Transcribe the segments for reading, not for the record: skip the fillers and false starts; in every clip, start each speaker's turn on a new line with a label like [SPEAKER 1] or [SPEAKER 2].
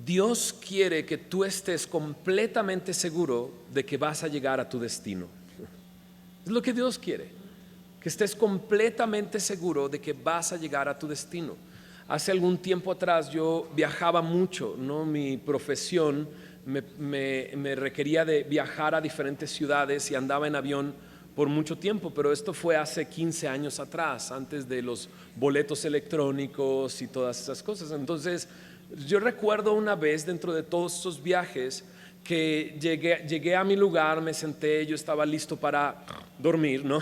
[SPEAKER 1] Dios quiere que tú estés completamente seguro de que vas a llegar a tu destino. Es lo que Dios quiere, que estés completamente seguro de que vas a llegar a tu destino. Hace algún tiempo atrás yo viajaba mucho, ¿no? Mi profesión me requería de viajar a diferentes ciudades y andaba en avión por mucho tiempo, pero esto fue hace 15 años atrás, antes de los boletos electrónicos y todas esas cosas. Entonces, yo recuerdo una vez dentro de todos esos viajes que llegué a mi lugar, me senté, yo estaba listo para dormir, ¿no?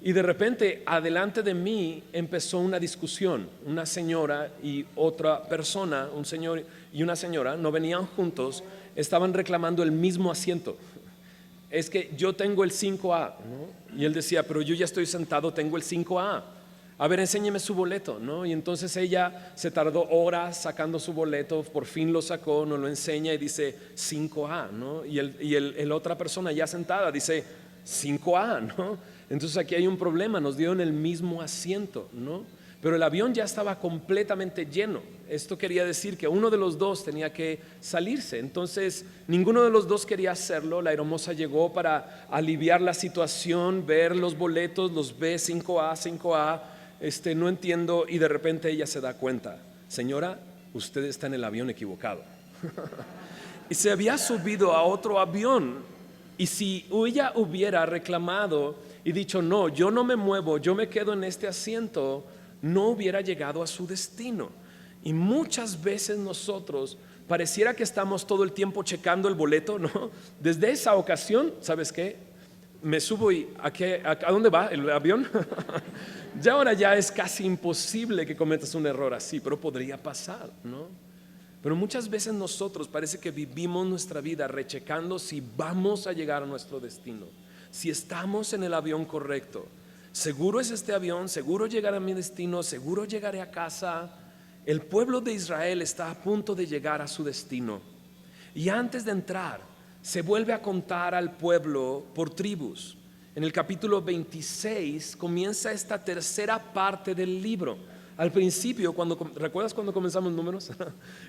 [SPEAKER 1] Y de repente, adelante de mí empezó una discusión. Una señora y otra persona, un señor y una señora, no venían juntos, estaban reclamando el mismo asiento. Es que yo tengo el 5A, ¿no? Y él decía, pero yo ya estoy sentado, tengo el 5A. A ver, enséñeme su boleto, ¿no? Y entonces ella se tardó horas sacando su boleto, por fin lo sacó, nos lo enseña y dice 5A, ¿no? Y el otra persona ya sentada dice 5A, ¿no? Entonces aquí hay un problema, nos dieron el mismo asiento, ¿no? Pero el avión ya estaba completamente lleno. Esto quería decir que uno de los dos tenía que salirse. Entonces ninguno de los dos quería hacerlo. La aeromoza llegó para aliviar la situación, ver los boletos, los ve 5A, 5A. No entiendo, y de repente ella se da cuenta, señora, usted está en el avión equivocado. Y se había subido a otro avión, y si ella hubiera reclamado y dicho, no, yo no me muevo, yo me quedo en este asiento, no hubiera llegado a su destino. Y muchas veces nosotros pareciera que estamos todo el tiempo checando el boleto, ¿no? Desde esa ocasión, ¿sabes qué? Me subo y ¿a dónde va el avión? Ya ahora ya es casi imposible que cometas un error así, pero podría pasar, ¿no? Pero muchas veces nosotros parece que vivimos nuestra vida rechecando si vamos a llegar a nuestro destino, si estamos en el avión correcto. Seguro es este avión, seguro llegaré a mi destino, seguro llegaré a casa. El pueblo de Israel está a punto de llegar a su destino. Y antes de entrar, se vuelve a contar al pueblo por tribus. En el capítulo 26 comienza esta tercera parte del libro. Al principio, ¿recuerdas cuando comenzamos números?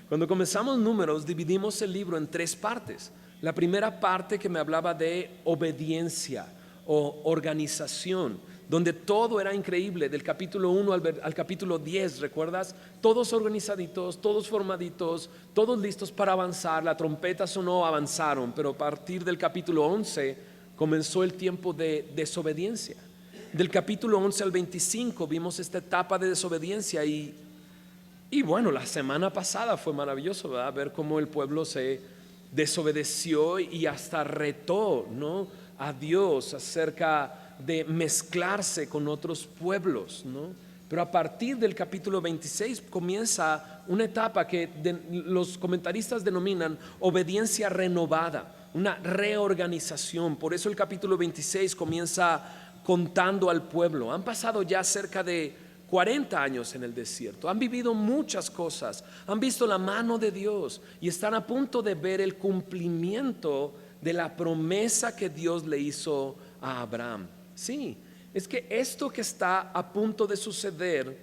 [SPEAKER 1] Cuando comenzamos números, dividimos el libro en tres partes. La primera parte que me hablaba de obediencia o organización, donde todo era increíble, del capítulo 1 al capítulo 10, ¿recuerdas? Todos organizaditos, todos formaditos, todos listos para avanzar. La trompeta sonó, avanzaron, pero a partir del capítulo 11 comenzó el tiempo de desobediencia. Del capítulo 11 al 25 vimos esta etapa de desobediencia y bueno, la semana pasada fue maravilloso, ¿verdad? Ver cómo el pueblo se desobedeció y hasta retó, ¿no?, a Dios acerca de mezclarse con otros pueblos, ¿no? Pero a partir del capítulo 26 comienza una etapa que los comentaristas denominan obediencia renovada, una reorganización. Por eso el capítulo 26 comienza contando al pueblo. Han pasado ya cerca de 40 años en el desierto, han vivido muchas cosas, han visto la mano de Dios y están a punto de ver el cumplimiento de la promesa que Dios le hizo a Abraham. Sí, es que esto que está a punto de suceder,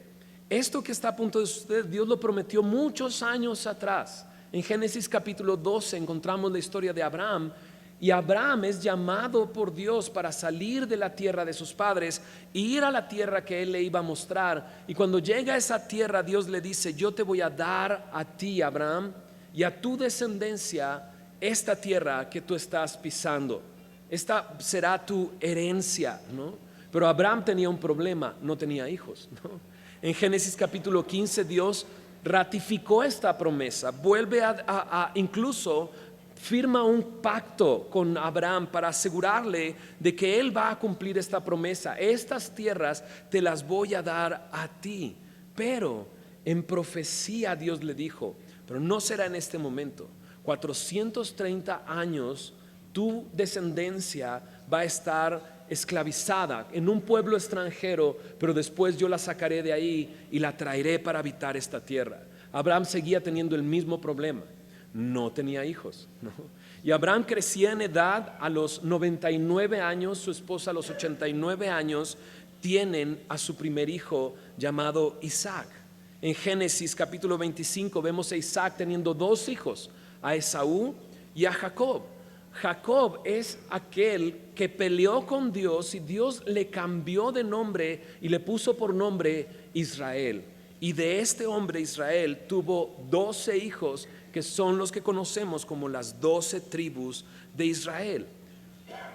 [SPEAKER 1] Dios lo prometió muchos años atrás. En Génesis capítulo 12 encontramos la historia de Abraham. Y Abraham es llamado por Dios para salir de la tierra de sus padres e ir a la tierra que él le iba a mostrar. Y cuando llega a esa tierra, Dios le dice, yo te voy a dar a ti, Abraham, y a tu descendencia esta tierra que tú estás pisando. Esta será tu herencia, ¿no? Pero Abraham tenía un problema, no tenía hijos, ¿no? En Génesis capítulo 15 Dios ratificó esta promesa, vuelve incluso firma un pacto con Abraham para asegurarle de que él va a cumplir esta promesa. Estas tierras te las voy a dar a ti. Pero en profecía Dios le dijo, pero no será en este momento. 430 años tu descendencia va a estar esclavizada en un pueblo extranjero, pero después yo la sacaré de ahí y la traeré para habitar esta tierra. Abraham seguía teniendo el mismo problema. No tenía hijos, ¿no? Y Abraham crecía en edad a los 99 años, su esposa a los 89 años, tienen a su primer hijo llamado Isaac. En Génesis capítulo 25 vemos a Isaac teniendo dos hijos, a Esaú y a Jacob. Jacob es aquel que peleó con Dios y Dios le cambió de nombre y le puso por nombre Israel. Y de este hombre Israel tuvo 12 hijos que son los que conocemos como las 12 tribus de Israel.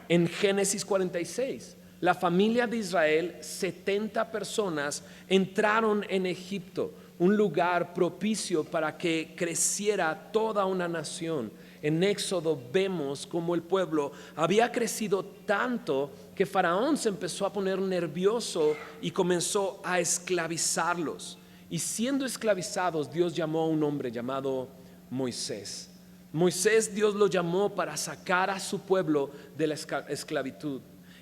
[SPEAKER 1] En Génesis 46, la familia de Israel, 70 personas, entraron en Egipto, un lugar propicio para que creciera toda una nación. En Éxodo vemos cómo el pueblo había crecido tanto que Faraón se empezó a poner nervioso y comenzó a esclavizarlos. Y siendo esclavizados, Dios llamó a un hombre llamado Moisés. Moisés, Dios lo llamó para sacar a su pueblo de la esclavitud.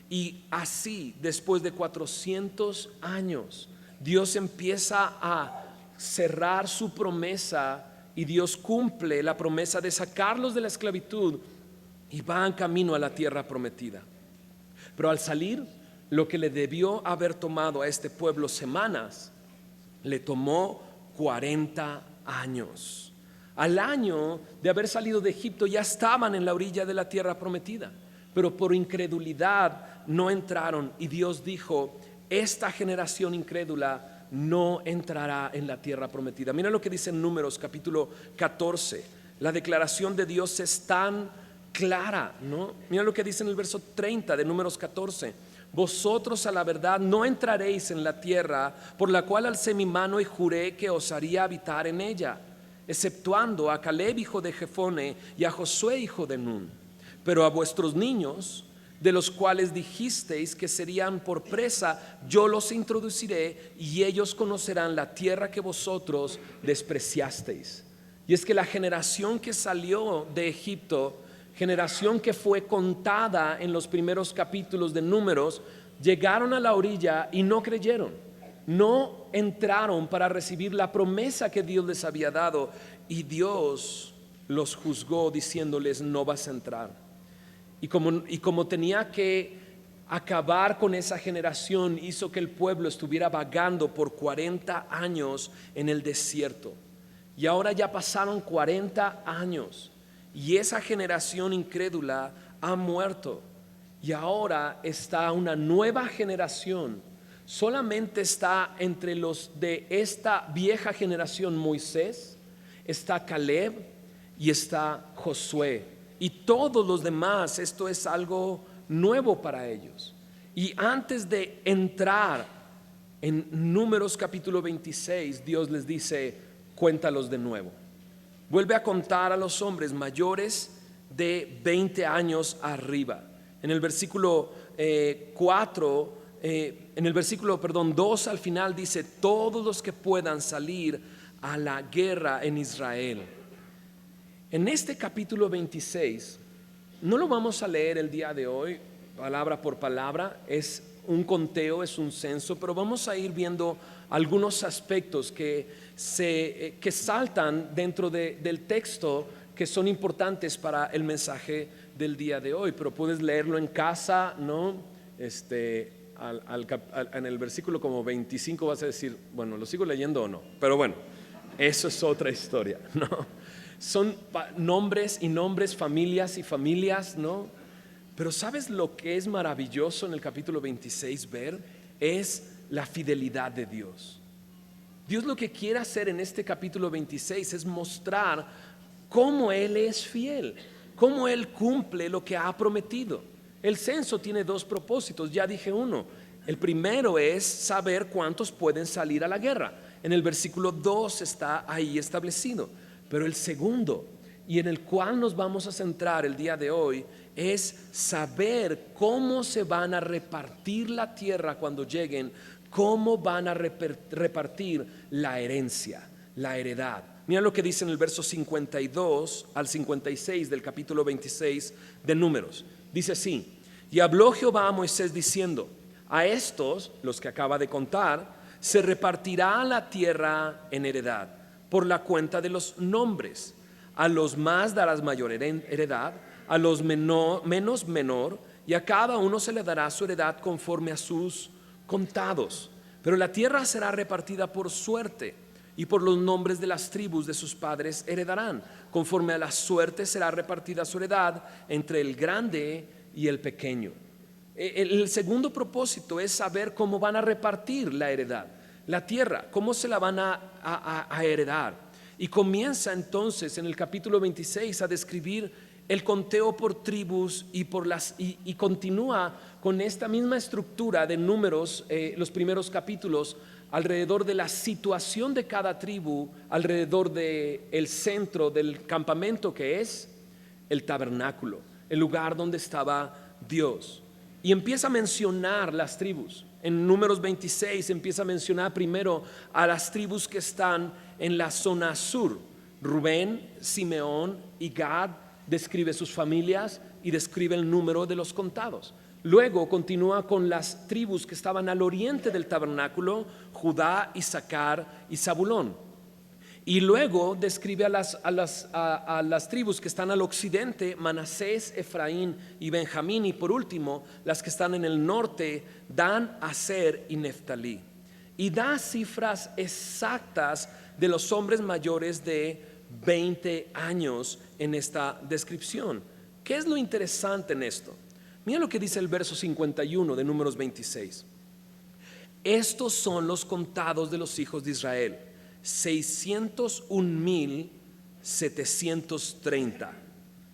[SPEAKER 1] Y así, después de 400 años, Dios empieza a cerrar su promesa y Dios cumple la promesa de sacarlos de la esclavitud y van camino a la tierra prometida. Pero al salir, lo que le debió haber tomado a este pueblo semanas, le tomó 40 años. Al año de haber salido de Egipto ya estaban en la orilla de la tierra prometida, pero por incredulidad no entraron y Dios dijo: esta generación incrédula no entrará en la tierra prometida. Mira lo que dice en Números capítulo 14. La declaración de Dios es tan clara, ¿no? Mira lo que dice en el verso 30 de Números 14: vosotros a la verdad no entraréis en la tierra por la cual alcé mi mano y juré que os haría habitar en ella, exceptuando a Caleb hijo de Jefone y a Josué hijo de Nun. Pero a vuestros niños, de los cuales dijisteis que serían por presa, yo los introduciré y ellos conocerán la tierra que vosotros despreciasteis. Y es que la generación que salió de Egipto, generación que fue contada en los primeros capítulos de Números, llegaron a la orilla y no creyeron, no entraron para recibir la promesa que Dios les había dado, y Dios los juzgó diciéndoles: no vas a entrar. Y como tenía que acabar con esa generación, hizo que el pueblo estuviera vagando por 40 años en el desierto. Y ahora ya pasaron 40 años y esa generación incrédula ha muerto. Y ahora está una nueva generación. Solamente está entre los de esta vieja generación Moisés, está Caleb y está Josué. Y todos los demás, esto es algo nuevo para ellos. Y antes de entrar en Números capítulo 26, Dios les dice: cuéntalos de nuevo. Vuelve a contar a los hombres mayores de 20 años arriba. En el versículo 2 al final dice: todos los que puedan salir a la guerra en Israel. En este capítulo 26, no lo vamos a leer el día de hoy, palabra por palabra, es un conteo, es un censo, pero vamos a ir viendo algunos aspectos que saltan dentro del texto, que son importantes para el mensaje del día de hoy. Pero puedes leerlo en casa, ¿no? En el versículo como 25 vas a decir: bueno, ¿lo sigo leyendo o no? Pero bueno, eso es otra historia, ¿no? Son nombres y nombres, familias y familias, ¿no? Pero ¿sabes lo que es maravilloso en el capítulo 26 ver? Es la fidelidad de Dios. Dios lo que quiere hacer en este capítulo 26 es mostrar cómo Él es fiel, cómo Él cumple lo que ha prometido. El censo tiene dos propósitos, ya dije uno. El primero es saber cuántos pueden salir a la guerra. En el versículo 2 está ahí establecido. Pero el segundo, y en el cual nos vamos a centrar el día de hoy, es saber cómo se van a repartir la tierra cuando lleguen, cómo van a repartir la herencia, la heredad. Mira lo que dice en el verso 52 al 56 del capítulo 26 de Números. Dice así: y habló Jehová a Moisés diciendo: a estos, los que acaba de contar, se repartirá la tierra en heredad por la cuenta de los nombres. A los más darás mayor heredad, a los menos menor, y a cada uno se le dará su heredad conforme a sus contados. Pero la tierra será repartida por suerte, y por los nombres de las tribus de sus padres heredarán. Conforme a la suerte será repartida su heredad entre el grande y el pequeño. El segundo propósito es saber cómo van a repartir la heredad, la tierra, cómo se la van a heredar. Y comienza entonces en el capítulo 26 a describir el conteo por tribus y continúa con esta misma estructura de números, los primeros capítulos, alrededor de la situación de cada tribu, alrededor del centro del campamento, que es el tabernáculo, el lugar donde estaba Dios. Y empieza a mencionar las tribus. En números 26 empieza a mencionar primero a las tribus que están en la zona sur. Rubén, Simeón y Gad, describe sus familias y describe el número de los contados. Luego continúa con las tribus que estaban al oriente del tabernáculo: Judá, Isaacar y Zabulón. Y luego describe a las tribus que están al occidente: Manasés, Efraín y Benjamín. Y por último, las que están en el norte: Dan, Aser y Neftalí. Y da cifras exactas de los hombres mayores de 20 años en esta descripción. ¿Qué es lo interesante en esto? Mira lo que dice el verso 51 de números 26. Estos son los contados de los hijos de Israel: 601,730.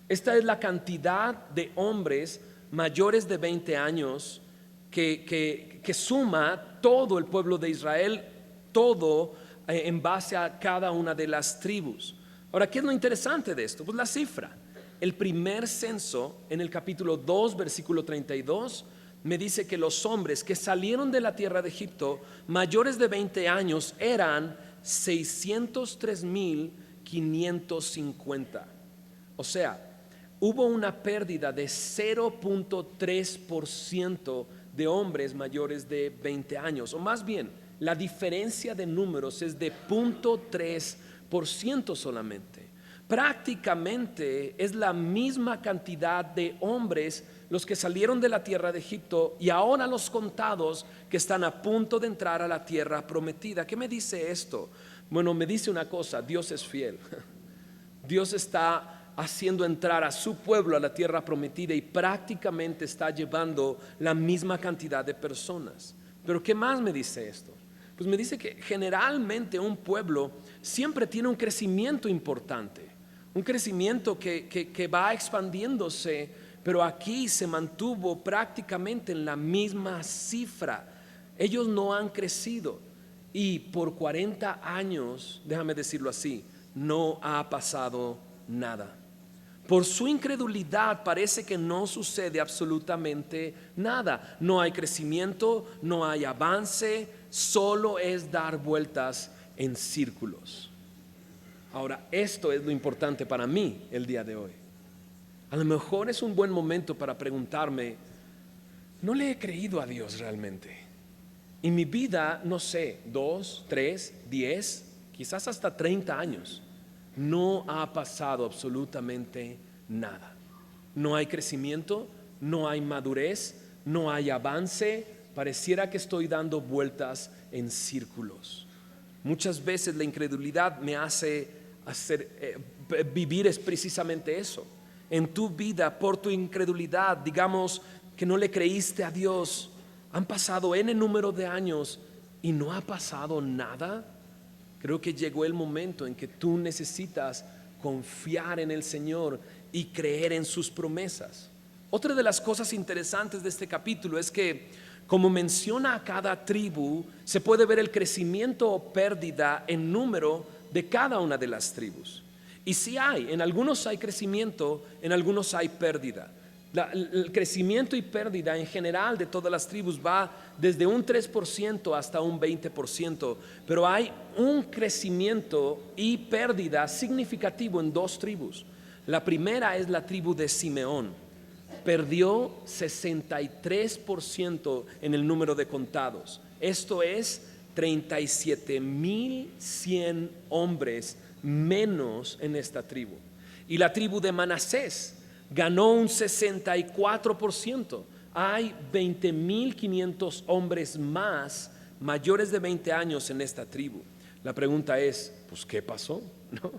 [SPEAKER 1] Esta es la cantidad de hombres mayores de 20 años que suma todo el pueblo de Israel, todo en base a cada una de las tribus. Ahora, ¿qué es lo interesante de esto? Pues la cifra. El primer censo, en el capítulo 2, versículo 32, me dice que los hombres que salieron de la tierra de Egipto, mayores de 20 años, eran 603,550. O sea, hubo una pérdida de 0.3% de hombres mayores de 20 años. O más bien, la diferencia de números es de 0.3% solamente. Prácticamente es la misma cantidad de hombres los que salieron de la tierra de Egipto y ahora los contados que están a punto de entrar a la tierra prometida. ¿Qué me dice esto? Bueno, me dice una cosa: Dios es fiel. Dios está haciendo entrar a su pueblo a la tierra prometida y prácticamente está llevando la misma cantidad de personas. Pero ¿qué más me dice esto? Pues me dice que generalmente un pueblo siempre tiene un crecimiento importante, un crecimiento que va expandiéndose, pero aquí se mantuvo prácticamente en la misma cifra. Ellos no han crecido y por 40 años, déjame decirlo así, no ha pasado nada. Por su incredulidad parece que no sucede absolutamente nada. No hay crecimiento, no hay avance, solo es dar vueltas en círculos. Ahora, esto es lo importante para mí el día de hoy. A lo mejor es un buen momento para preguntarme: ¿no le he creído a Dios realmente? En mi vida, no sé, 2, 3, 10, quizás hasta 30 años, no ha pasado absolutamente nada. No hay crecimiento, no hay madurez, no hay avance. Pareciera que estoy dando vueltas en círculos. Muchas veces la incredulidad me hace vivir es precisamente eso. En tu vida, por tu incredulidad, digamos que no le creíste a Dios, han pasado N número de años y no ha pasado nada. Creo que llegó el momento en que tú necesitas confiar en el Señor y creer en sus promesas. Otra de las cosas interesantes de este capítulo es que, como menciona a cada tribu, se puede ver el crecimiento o pérdida en número de cada una de las tribus. Y sí hay, en algunos hay crecimiento, en algunos hay pérdida. El crecimiento y pérdida en general de todas las tribus va desde un 3% hasta un 20%, pero hay un crecimiento y pérdida significativo en dos tribus. La primera es la tribu de Simeón. Perdió 63% en el número de contados. Esto es 37,100 hombres menos en esta tribu. Y la tribu de Manasés ganó un 64%. Hay 20,500 hombres más mayores de 20 años en esta tribu. La pregunta es, pues, ¿qué pasó? ¿No?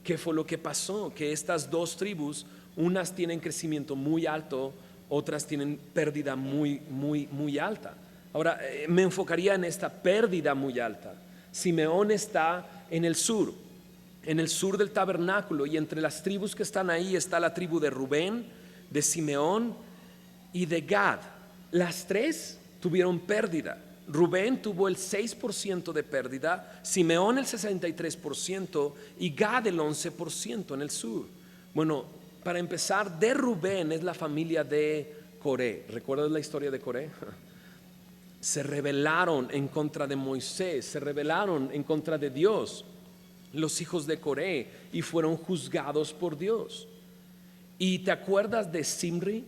[SPEAKER 1] ¿Qué fue lo que pasó? Que estas dos tribus, unas tienen crecimiento muy alto, otras tienen pérdida muy alta. Ahora, me enfocaría en esta pérdida muy alta. Simeón está en el sur del tabernáculo, y entre las tribus que están ahí está la tribu de Rubén, de Simeón y de Gad. Las tres tuvieron pérdida. Rubén tuvo el 6% de pérdida, Simeón el 63% y Gad el 11% en el sur. Bueno, para empezar, de Rubén es la familia de Coré. ¿Recuerdas la historia de Coré? Se rebelaron en contra de Moisés, se rebelaron en contra de Dios, los hijos de Coré, y fueron juzgados por Dios. ¿Y te acuerdas de Zimri?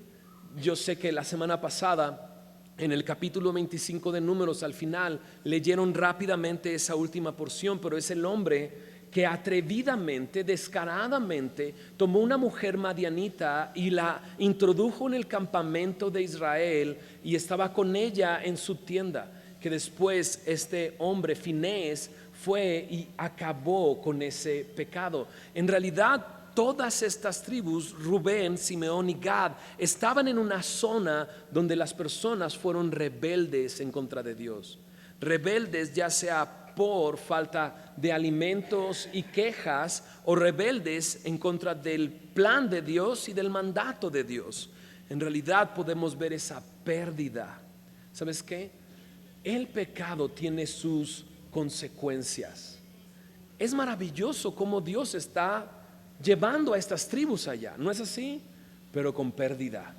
[SPEAKER 1] Yo sé que la semana pasada, en el capítulo 25 de Números, al final leyeron rápidamente esa última porción, pero es el hombre que atrevidamente, descaradamente, tomó una mujer madianita y la introdujo en el campamento de Israel y estaba con ella en su tienda, que después este hombre, Finés, fue y acabó con ese pecado. En realidad, todas estas tribus, Rubén, Simeón y Gad, estaban en una zona donde las personas fueron rebeldes en contra de Dios. Rebeldes ya sea por falta de alimentos y quejas, o rebeldes en contra del plan de Dios y del mandato de Dios. En realidad podemos ver esa pérdida. ¿Sabes qué? El pecado tiene sus consecuencias. Es maravilloso cómo Dios está llevando a estas tribus allá, ¿no es así? Pero con pérdida.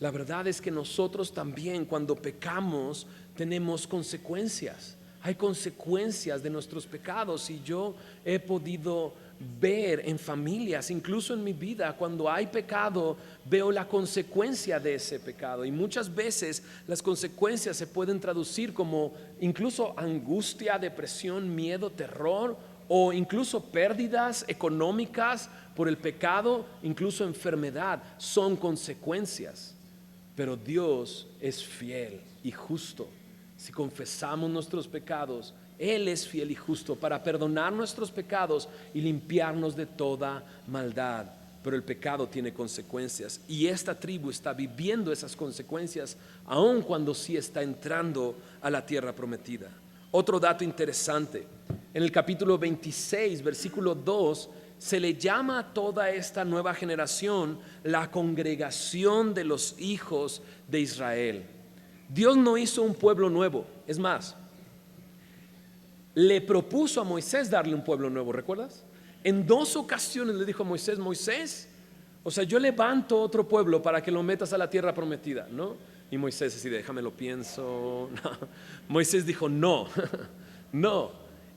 [SPEAKER 1] La verdad es que nosotros también, cuando pecamos, tenemos consecuencias. Hay consecuencias de nuestros pecados, y yo he podido ver en familias, incluso en mi vida, cuando hay pecado, veo la consecuencia de ese pecado, y muchas veces las consecuencias se pueden traducir como incluso angustia, depresión, miedo, terror, o incluso pérdidas económicas por el pecado, incluso enfermedad. Son consecuencias, pero Dios es fiel y justo. Si confesamos nuestros pecados, Él es fiel y justo para perdonar nuestros pecados y limpiarnos de toda maldad. Pero el pecado tiene consecuencias, y esta tribu está viviendo esas consecuencias aun cuando sí está entrando a la tierra prometida. Otro dato interesante: en el capítulo 26, versículo 2, se le llama a toda esta nueva generación la congregación de los hijos de Israel. Dios no hizo un pueblo nuevo, es más, le propuso a Moisés darle un pueblo nuevo, ¿recuerdas? En 2 ocasiones le dijo a Moisés: Moisés, o sea, yo levanto otro pueblo para que lo metas a la tierra prometida, ¿no? Y Moisés así, déjame lo pienso. No. Moisés dijo no, no.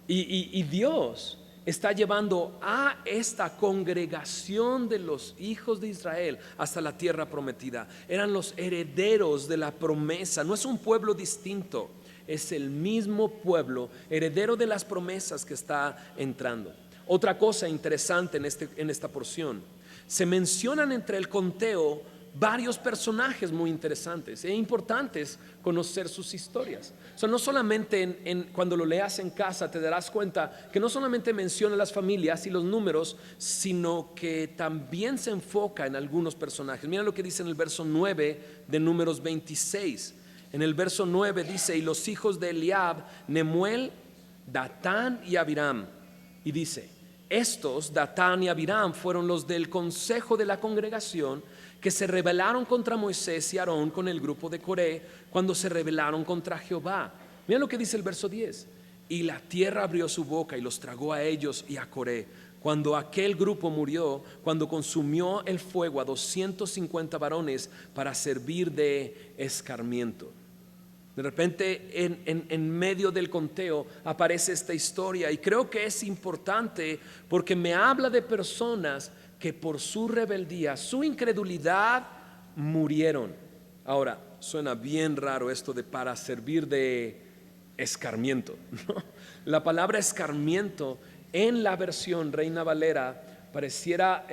[SPEAKER 1] Y Dios está llevando a esta congregación de los hijos de Israel hasta la tierra prometida. Eran los herederos de la promesa. No es un pueblo distinto, es el mismo pueblo, heredero de las promesas, que está entrando. Otra cosa interesante en esta porción: se mencionan entre el conteo varios personajes muy interesantes e importantes conocer sus historias. O sea, no solamente cuando lo leas en casa te darás cuenta que no solamente menciona las familias y los números, sino que también se enfoca en algunos personajes. Mira lo que dice en el verso 9 de Números 26. En el verso 9 dice: y los hijos de Eliab, Nemuel, Datán y Abiram. Y dice: estos, Datán y Abiram, fueron los del consejo de la congregación que se rebelaron contra Moisés y Aarón con el grupo de Coré cuando se rebelaron contra Jehová. Mira lo que dice el verso 10: y la tierra abrió su boca y los tragó a ellos y a Coré, cuando aquel grupo murió, cuando consumió el fuego a 250 varones para servir de escarmiento. De repente en medio del conteo aparece esta historia, y creo que es importante porque me habla de personas que por su rebeldía, su incredulidad, murieron. Ahora, suena bien raro esto de para servir de escarmiento, ¿no? La palabra escarmiento en la versión Reina Valera pareciera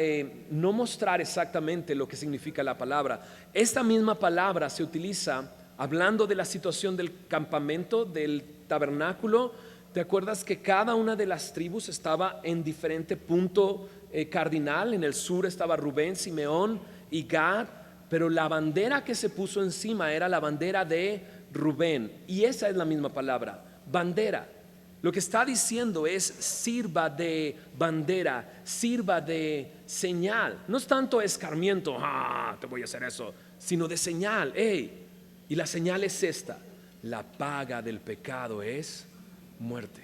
[SPEAKER 1] no mostrar exactamente lo que significa la palabra. Esta misma palabra se utiliza hablando de la situación del campamento, del tabernáculo, ¿Te acuerdas que cada una de las tribus estaba en diferente punto cardinal? En el sur estaba Rubén, Simeón y Gad, pero la bandera que se puso encima era la bandera de Rubén. Y esa es la misma palabra, bandera. Lo que está diciendo es sirva de bandera, sirva de señal. No es tanto escarmiento, te voy a hacer eso, sino de señal. Y la señal es esta: la paga del pecado es muerte.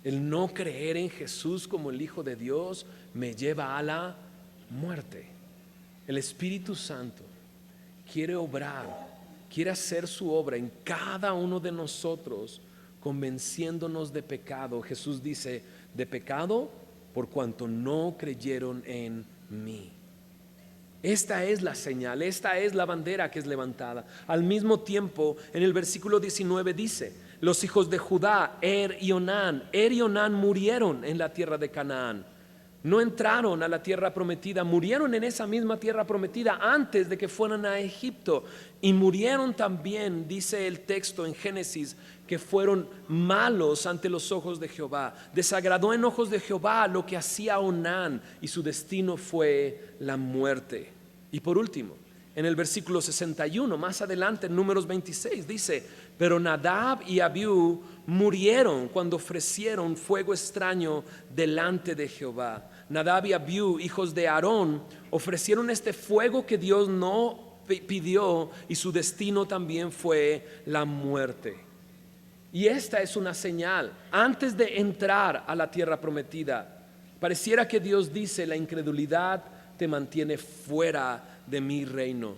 [SPEAKER 1] El no creer en Jesús como el Hijo de Dios me lleva a la muerte. El Espíritu Santo quiere obrar, quiere hacer su obra en cada uno de nosotros, convenciéndonos de pecado. Jesús dice: de pecado por cuanto no creyeron en mí. Esta es la señal, esta es la bandera que es levantada. Al mismo tiempo, en el versículo 19 dice: los hijos de Judá, y Onán murieron en la tierra de Canaán. No entraron a la tierra prometida, murieron en esa misma tierra prometida antes de que fueran a Egipto. Y murieron también, dice el texto en Génesis, que fueron malos ante los ojos de Jehová. Desagradó en ojos de Jehová lo que hacía Onán, y su destino fue la muerte. Y por último, en el versículo 61, más adelante en Números 26, dice: pero Nadab y Abiú murieron cuando ofrecieron fuego extraño delante de Jehová. Nadab y Abiú, hijos de Aarón, ofrecieron este fuego que Dios no pidió, y su destino también fue la muerte. Y esta es una señal. Antes de entrar a la tierra prometida, pareciera que Dios dice: la incredulidad te mantiene fuera de mi reino.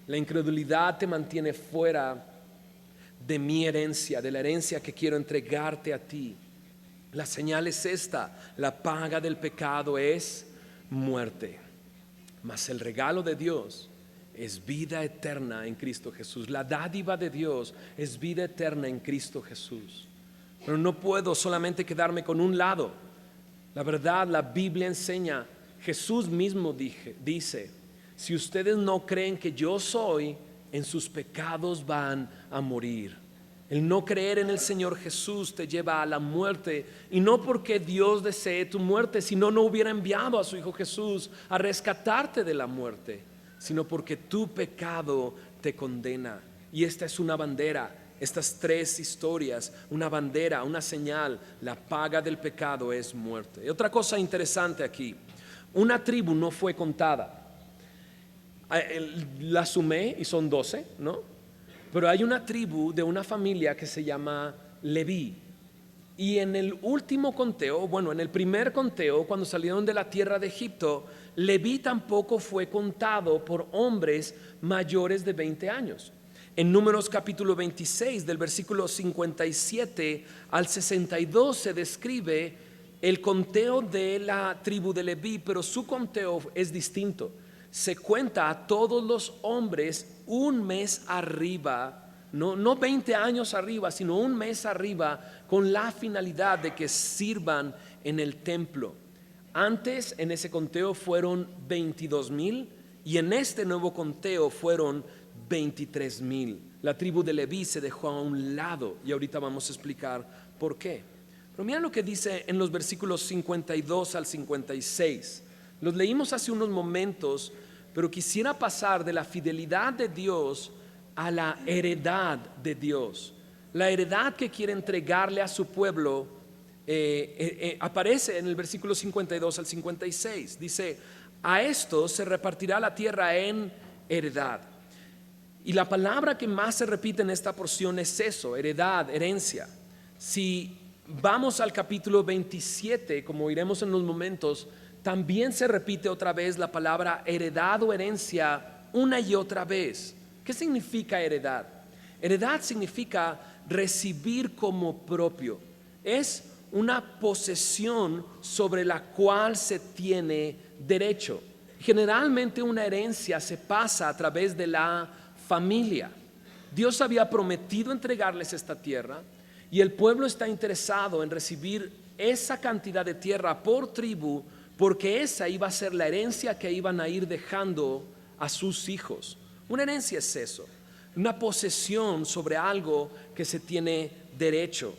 [SPEAKER 1] La incredulidad te mantiene fuera de mi herencia, de la herencia que quiero entregarte a ti. La señal es esta: la paga del pecado es muerte, mas el regalo de Dios es vida eterna en Cristo Jesús. La dádiva de Dios es vida eterna en Cristo Jesús. Pero no puedo solamente quedarme con un lado. La verdad, la Biblia enseña, Jesús mismo dice: si ustedes no creen que yo soy, en sus pecados van a morir. El no creer en el Señor Jesús te lleva a la muerte, y no porque Dios desee tu muerte, sino no hubiera enviado a su Hijo Jesús a rescatarte de la muerte, sino porque tu pecado te condena. Y esta es una bandera, estas tres historias, una bandera, una señal: la paga del pecado es muerte. Y otra cosa interesante aquí: una tribu no fue contada. La sumé y son 12, ¿no? Pero hay una tribu de una familia que se llama Leví. Y en el último conteo, en el primer conteo, cuando salieron de la tierra de Egipto, Leví tampoco fue contado por hombres mayores de 20 años. En Números capítulo 26, del versículo 57 al 62, se describe el conteo de la tribu de Leví, pero su conteo es distinto. Se cuenta a todos los hombres un mes arriba, no 20 años arriba, sino un mes arriba, con la finalidad de que sirvan en el templo. Antes, en ese conteo fueron 22,000, y en este nuevo conteo fueron 23,000. La tribu de Leví se dejó a un lado, y ahorita vamos a explicar por qué. Pero mira lo que dice en los versículos 52 al 56. Los leímos hace unos momentos, pero quisiera pasar de la fidelidad de Dios a la heredad de Dios. La heredad que quiere entregarle a su pueblo aparece en el versículo 52 al 56. Dice: a esto se repartirá la tierra en heredad. Y la palabra que más se repite en esta porción es eso: heredad, herencia. Si vamos al capítulo 27, como iremos en unos momentos, también se repite otra vez la palabra heredad o herencia una y otra vez. ¿Qué significa heredad? Heredad significa recibir como propio. Es una posesión sobre la cual se tiene derecho. Generalmente una herencia se pasa a través de la familia. Dios había prometido entregarles esta tierra, y el pueblo está interesado en recibir esa cantidad de tierra por tribu, porque esa iba a ser la herencia que iban a ir dejando a sus hijos. Una herencia es eso, una posesión sobre algo que se tiene derecho.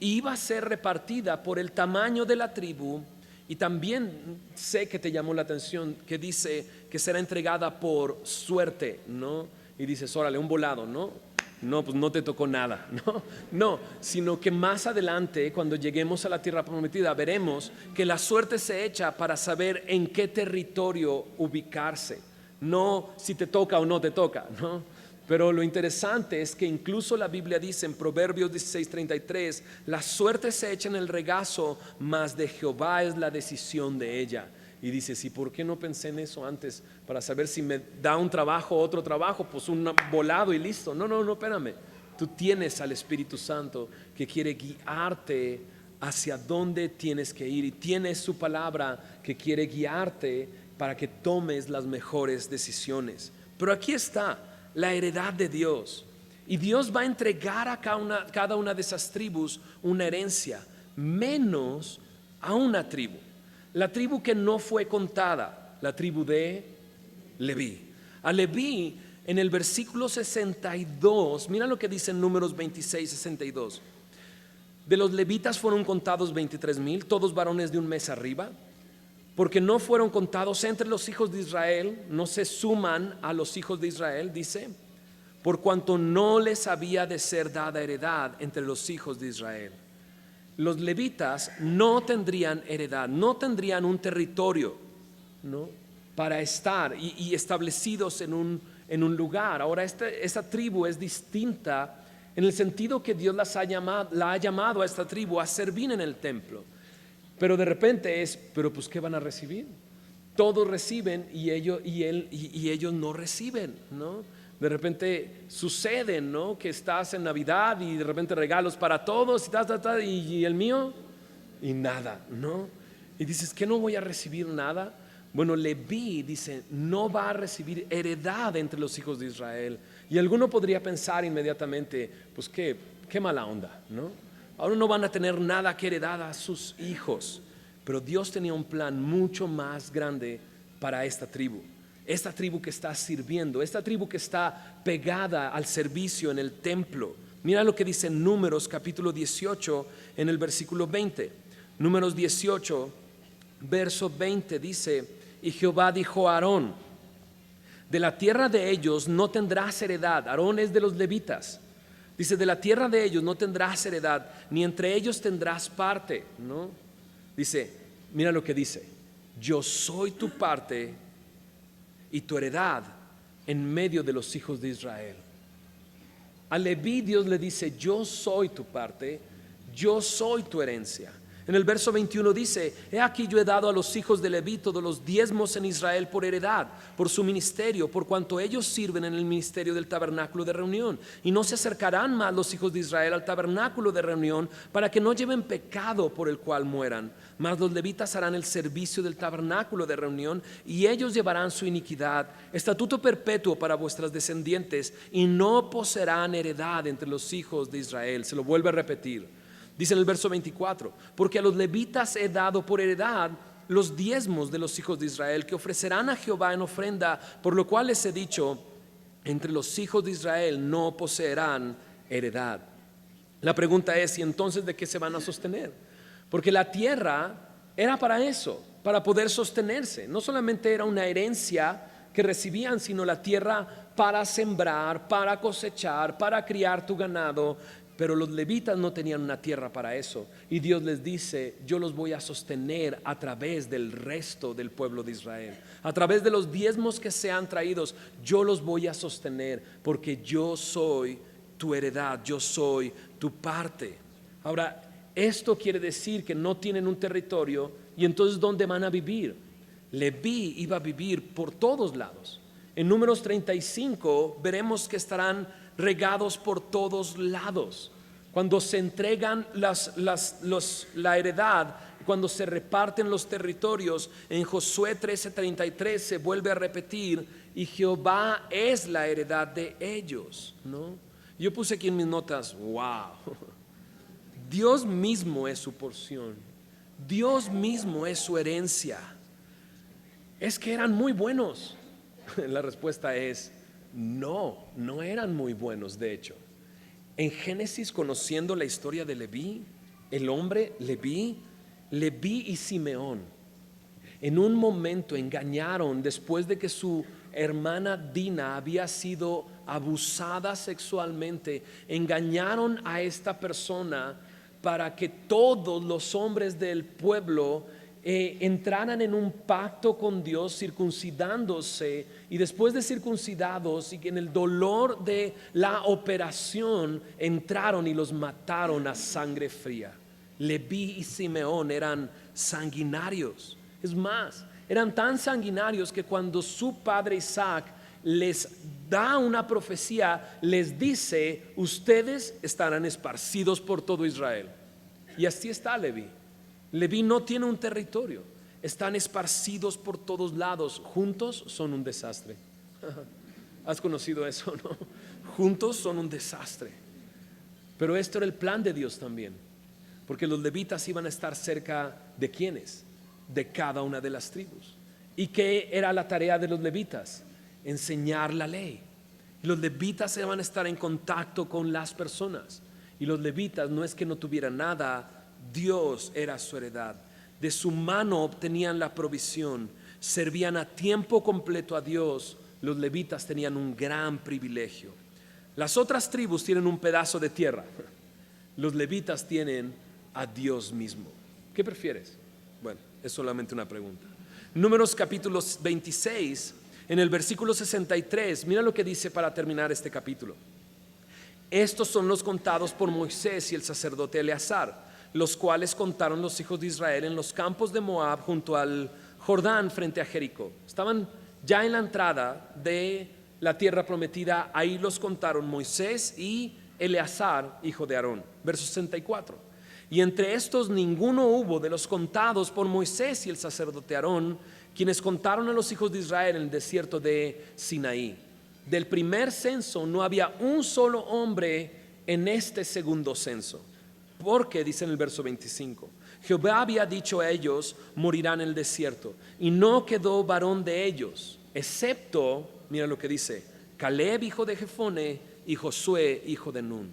[SPEAKER 1] iba a ser repartida por el tamaño de la tribu. Y también sé que te llamó la atención que dice que será entregada por suerte, ¿no? Y dices, órale, un volado, ¿no? No, pues no te tocó nada, ¿no? No, sino que más adelante, cuando lleguemos a la tierra prometida, veremos que la suerte se echa para saber en qué territorio ubicarse, no si te toca o no te toca, ¿no? Pero lo interesante es que incluso la Biblia dice en Proverbios 16:33, la suerte se echa en el regazo, mas de Jehová es la decisión de ella. Y dices, ¿y por qué no pensé en eso antes? Para saber si me da un trabajo o otro trabajo, pues un volado y listo. No, espérame. Tú tienes al Espíritu Santo que quiere guiarte hacia dónde tienes que ir. Y tienes su palabra que quiere guiarte para que tomes las mejores decisiones. Pero aquí está la heredad de Dios. Y Dios va a entregar a cada una de esas tribus una herencia, menos a una tribu. La tribu que no fue contada, la tribu de Leví. A Leví, en el versículo 62, mira lo que dice en Números 26:62. De los levitas fueron contados 23,000, todos varones de un mes arriba, porque no fueron contados entre los hijos de Israel, no se suman a los hijos de Israel, dice, por cuanto no les había de ser dada heredad entre los hijos de Israel. Los levitas no tendrían heredad, no tendrían un territorio, ¿no?, para estar y establecidos en un lugar. Ahora esta tribu es distinta en el sentido que Dios la ha llamado a esta tribu a servir en el templo. Pero de repente pero pues ¿qué van a recibir? Todos reciben y ellos no reciben, ¿no? De repente sucede, ¿no?, que estás en Navidad y de repente regalos para todos y el mío y nada, ¿no? Y dices, ¿qué no voy a recibir nada? Bueno, Leví dice, no va a recibir heredad entre los hijos de Israel. Y alguno podría pensar inmediatamente, pues qué mala onda, ¿no? Ahora no van a tener nada que heredar a sus hijos. Pero Dios tenía un plan mucho más grande para esta tribu que está sirviendo, esta tribu que está pegada al servicio en el templo. Mira lo que dice en Números capítulo 18 en el versículo 20. Números 18 verso 20 dice, y Jehová dijo a Aarón, de la tierra de ellos no tendrás heredad. Aarón es de los levitas. Dice, de la tierra de ellos no tendrás heredad, ni entre ellos tendrás parte, ¿no? Dice, mira lo que dice, yo soy tu parte y tu heredad en medio de los hijos de Israel. A Leví Dios le dice, yo soy tu parte, yo soy tu herencia. En el verso 21 dice, he aquí yo he dado a los hijos de Leví todos los diezmos en Israel por heredad, por su ministerio, por cuanto ellos sirven en el ministerio del tabernáculo de reunión. Y no se acercarán más los hijos de Israel al tabernáculo de reunión para que no lleven pecado por el cual mueran. Mas los levitas harán el servicio del tabernáculo de reunión y ellos llevarán su iniquidad, estatuto perpetuo para vuestras descendientes, y no poseerán heredad entre los hijos de Israel. Se lo vuelve a repetir. Dice en el verso 24, porque a los levitas he dado por heredad los diezmos de los hijos de Israel, que ofrecerán a Jehová en ofrenda, por lo cual les he dicho, entre los hijos de Israel no poseerán heredad. La pregunta es, ¿y entonces de qué se van a sostener? Porque la tierra era para eso, para poder sostenerse. No solamente era una herencia que recibían, sino la tierra para sembrar, para cosechar, para criar tu ganado. Pero los levitas no tenían una tierra para eso. Y Dios les dice, yo los voy a sostener a través del resto del pueblo de Israel. A través de los diezmos que sean traídos, yo los voy a sostener, porque yo soy tu heredad, yo soy tu parte. Ahora, esto quiere decir que no tienen un territorio. Y entonces, ¿dónde van a vivir? Leví iba a vivir por todos lados. En Números 35 veremos que estarán regados por todos lados. Cuando se entregan la heredad, cuando se reparten los territorios, en Josué 13:33 se vuelve a repetir, y Jehová es la heredad de ellos, ¿no? Yo puse aquí en mis notas, wow, Dios mismo es su porción, Dios mismo es su herencia. Es que eran muy buenos. La respuesta es no eran muy buenos. De hecho, en Génesis, conociendo la historia de Leví, el hombre Leví y Simeón, en un momento engañaron después de que su hermana Dina había sido abusada sexualmente. Engañaron a esta persona para que todos los hombres del pueblo entraran en un pacto con Dios, circuncidándose, y después de circuncidados y en el dolor de la operación entraron y los mataron a sangre fría. Leví y Simeón eran sanguinarios. Es más, eran tan sanguinarios que cuando su padre Isaac les da una profecía, les dice: ustedes estarán esparcidos por todo Israel. Y así está Leví. Leví no tiene un territorio, están esparcidos por todos lados. Juntos son un desastre. ¿Has conocido eso, no? Juntos son un desastre. Pero esto era el plan de Dios también, porque los levitas iban a estar cerca de ¿quiénes? De cada una de las tribus. ¿Y qué era la tarea de los levitas? Enseñar la ley. Y los levitas iban a estar en contacto con las personas. Y los levitas no es que no tuvieran nada, Dios era su heredad. De su mano obtenían la provisión, servían a tiempo completo a Dios. Los levitas tenían un gran privilegio. Las otras tribus tienen un pedazo de tierra, los levitas tienen a Dios mismo. ¿Qué prefieres? Bueno, es solamente una pregunta. Números capítulo 26, en el versículo 63, mira lo que dice para terminar este capítulo. Estos son los contados por Moisés y el sacerdote Eleazar, los cuales contaron los hijos de Israel en los campos de Moab junto al Jordán frente a Jericó. Estaban ya en la entrada de la tierra prometida. Ahí los contaron Moisés y Eleazar, hijo de Aarón. Verso 64. Y entre estos ninguno hubo de los contados por Moisés y el sacerdote Aarón, quienes contaron a los hijos de Israel en el desierto de Sinaí. Del primer censo no había un solo hombre en este segundo censo. Porque, dice en el verso 25, Jehová había dicho a ellos: morirán en el desierto. Y no quedó varón de ellos, excepto, mira lo que dice, Caleb, hijo de Jefone, y Josué, hijo de Nun.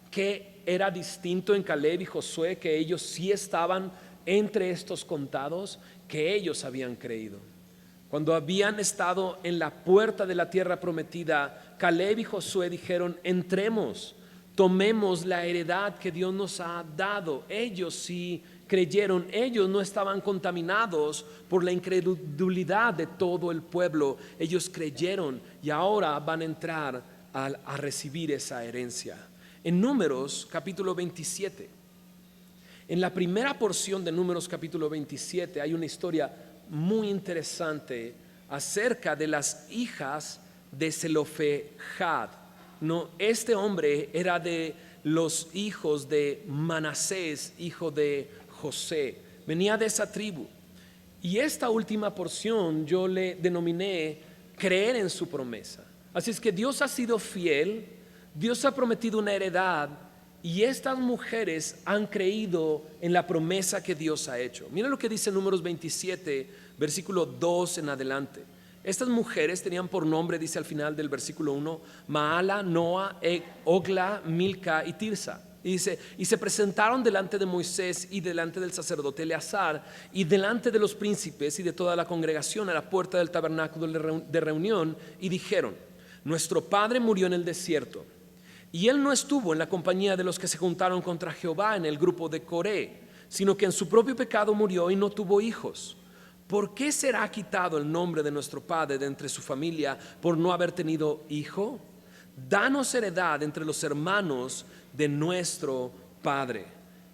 [SPEAKER 1] ¿Qué era distinto en Caleb y Josué? Que ellos sí estaban entre estos contados, que ellos habían creído. Cuando habían estado en la puerta de la tierra prometida, Caleb y Josué dijeron: entremos, tomemos la heredad que Dios nos ha dado. Ellos sí creyeron, ellos no estaban contaminados por la incredulidad de todo el pueblo. Ellos creyeron y ahora van a entrar a recibir esa herencia. En Números capítulo 27, en la primera porción de Números capítulo 27 hay una historia muy interesante acerca de las hijas de Zelofehad. No, este hombre era de los hijos de Manasés, hijo de José, venía de esa tribu. Y esta última porción yo le denominé creer en su promesa. Así es que Dios ha sido fiel, Dios ha prometido una heredad, y estas mujeres han creído en la promesa que Dios ha hecho. Mira lo que dice Números 27, versículo 2 en adelante. Estas mujeres tenían por nombre, dice al final del versículo 1, Maala, Noa, Ogla, Milca y Tirsa. Y dice: y se presentaron delante de Moisés y delante del sacerdote Eleazar y delante de los príncipes y de toda la congregación a la puerta del tabernáculo de reunión, y dijeron: nuestro padre murió en el desierto, y él no estuvo en la compañía de los que se juntaron contra Jehová en el grupo de Coré, sino que en su propio pecado murió y no tuvo hijos. ¿Por qué será quitado el nombre de nuestro padre de entre su familia por no haber tenido hijo? Danos heredad entre los hermanos de nuestro padre.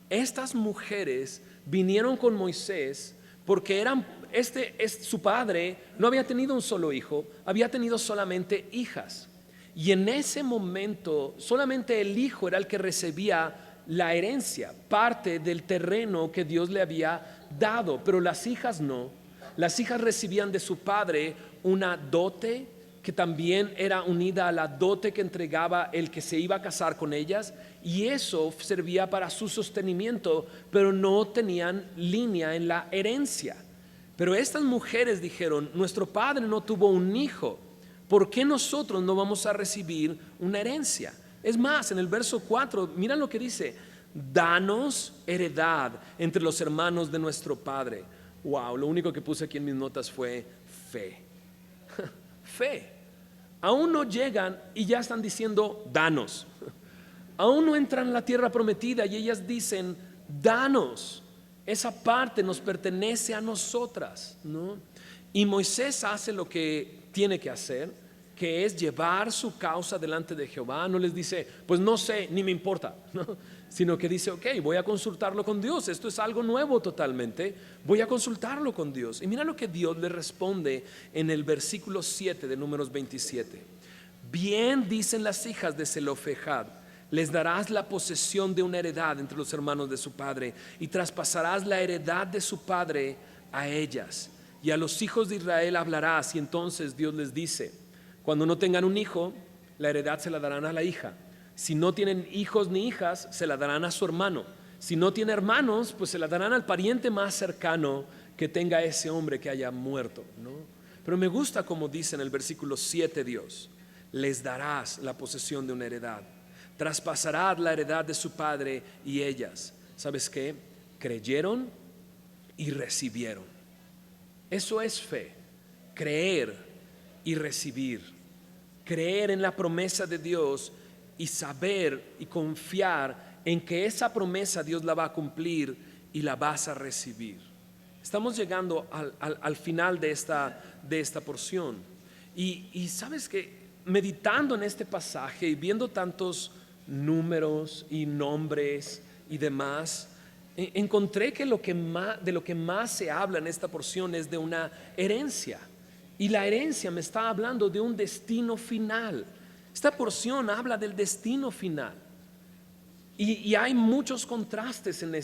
[SPEAKER 1] Estas mujeres vinieron con Moisés porque su padre no había tenido un solo hijo, había tenido solamente hijas. Y en ese momento solamente el hijo era el que recibía la herencia, parte del terreno que Dios le había dado, pero las hijas no. Las hijas recibían de su padre una dote que también era unida a la dote que entregaba el que se iba a casar con ellas, y eso servía para su sostenimiento, pero no tenían línea en la herencia. Pero estas mujeres dijeron: nuestro padre no tuvo un hijo, ¿por qué nosotros no vamos a recibir una herencia? Es más, en el verso 4, mira lo que dice: danos heredad entre los hermanos de nuestro Padre. Wow, lo único que puse aquí en mis notas fue fe. Fe. Aún no llegan y ya están diciendo danos. Aún no entran en la tierra prometida y ellas dicen danos. Esa parte nos pertenece a nosotras, ¿no? Y Moisés hace lo que tiene que hacer, que es llevar su causa delante de Jehová. No les dice, pues no sé, ni me importa, ¿no? Sino que dice, ok, voy a consultarlo con Dios. Esto es algo nuevo totalmente. Voy a consultarlo con Dios. Y mira lo que Dios le responde en el versículo 7 de Números 27. Bien dicen las hijas de Zelofejad, les darás la posesión de una heredad entre los hermanos de su padre, y traspasarás la heredad de su padre a ellas. Y a los hijos de Israel hablarás, y entonces Dios les dice, cuando no tengan un hijo, la heredad se la darán a la hija. Si no tienen hijos ni hijas, se la darán a su hermano. Si no tiene hermanos, pues se la darán al pariente más cercano que tenga ese hombre que haya muerto, ¿no? Pero me gusta como dice en el versículo 7 Dios, les darás la posesión de una heredad, traspasarás la heredad de su padre, y ellas, ¿sabes qué? Creyeron y recibieron. Eso es fe, creer y recibir, creer en la promesa de Dios y saber y confiar en que esa promesa Dios la va a cumplir y la vas a recibir. Estamos llegando al final de esta porción y sabes que meditando en este pasaje y viendo tantos números y nombres y demás, encontré que de lo que más se habla en esta porción es de una herencia. Y la herencia me está hablando de un destino final. Esta porción habla del destino final. Y hay muchos contrastes en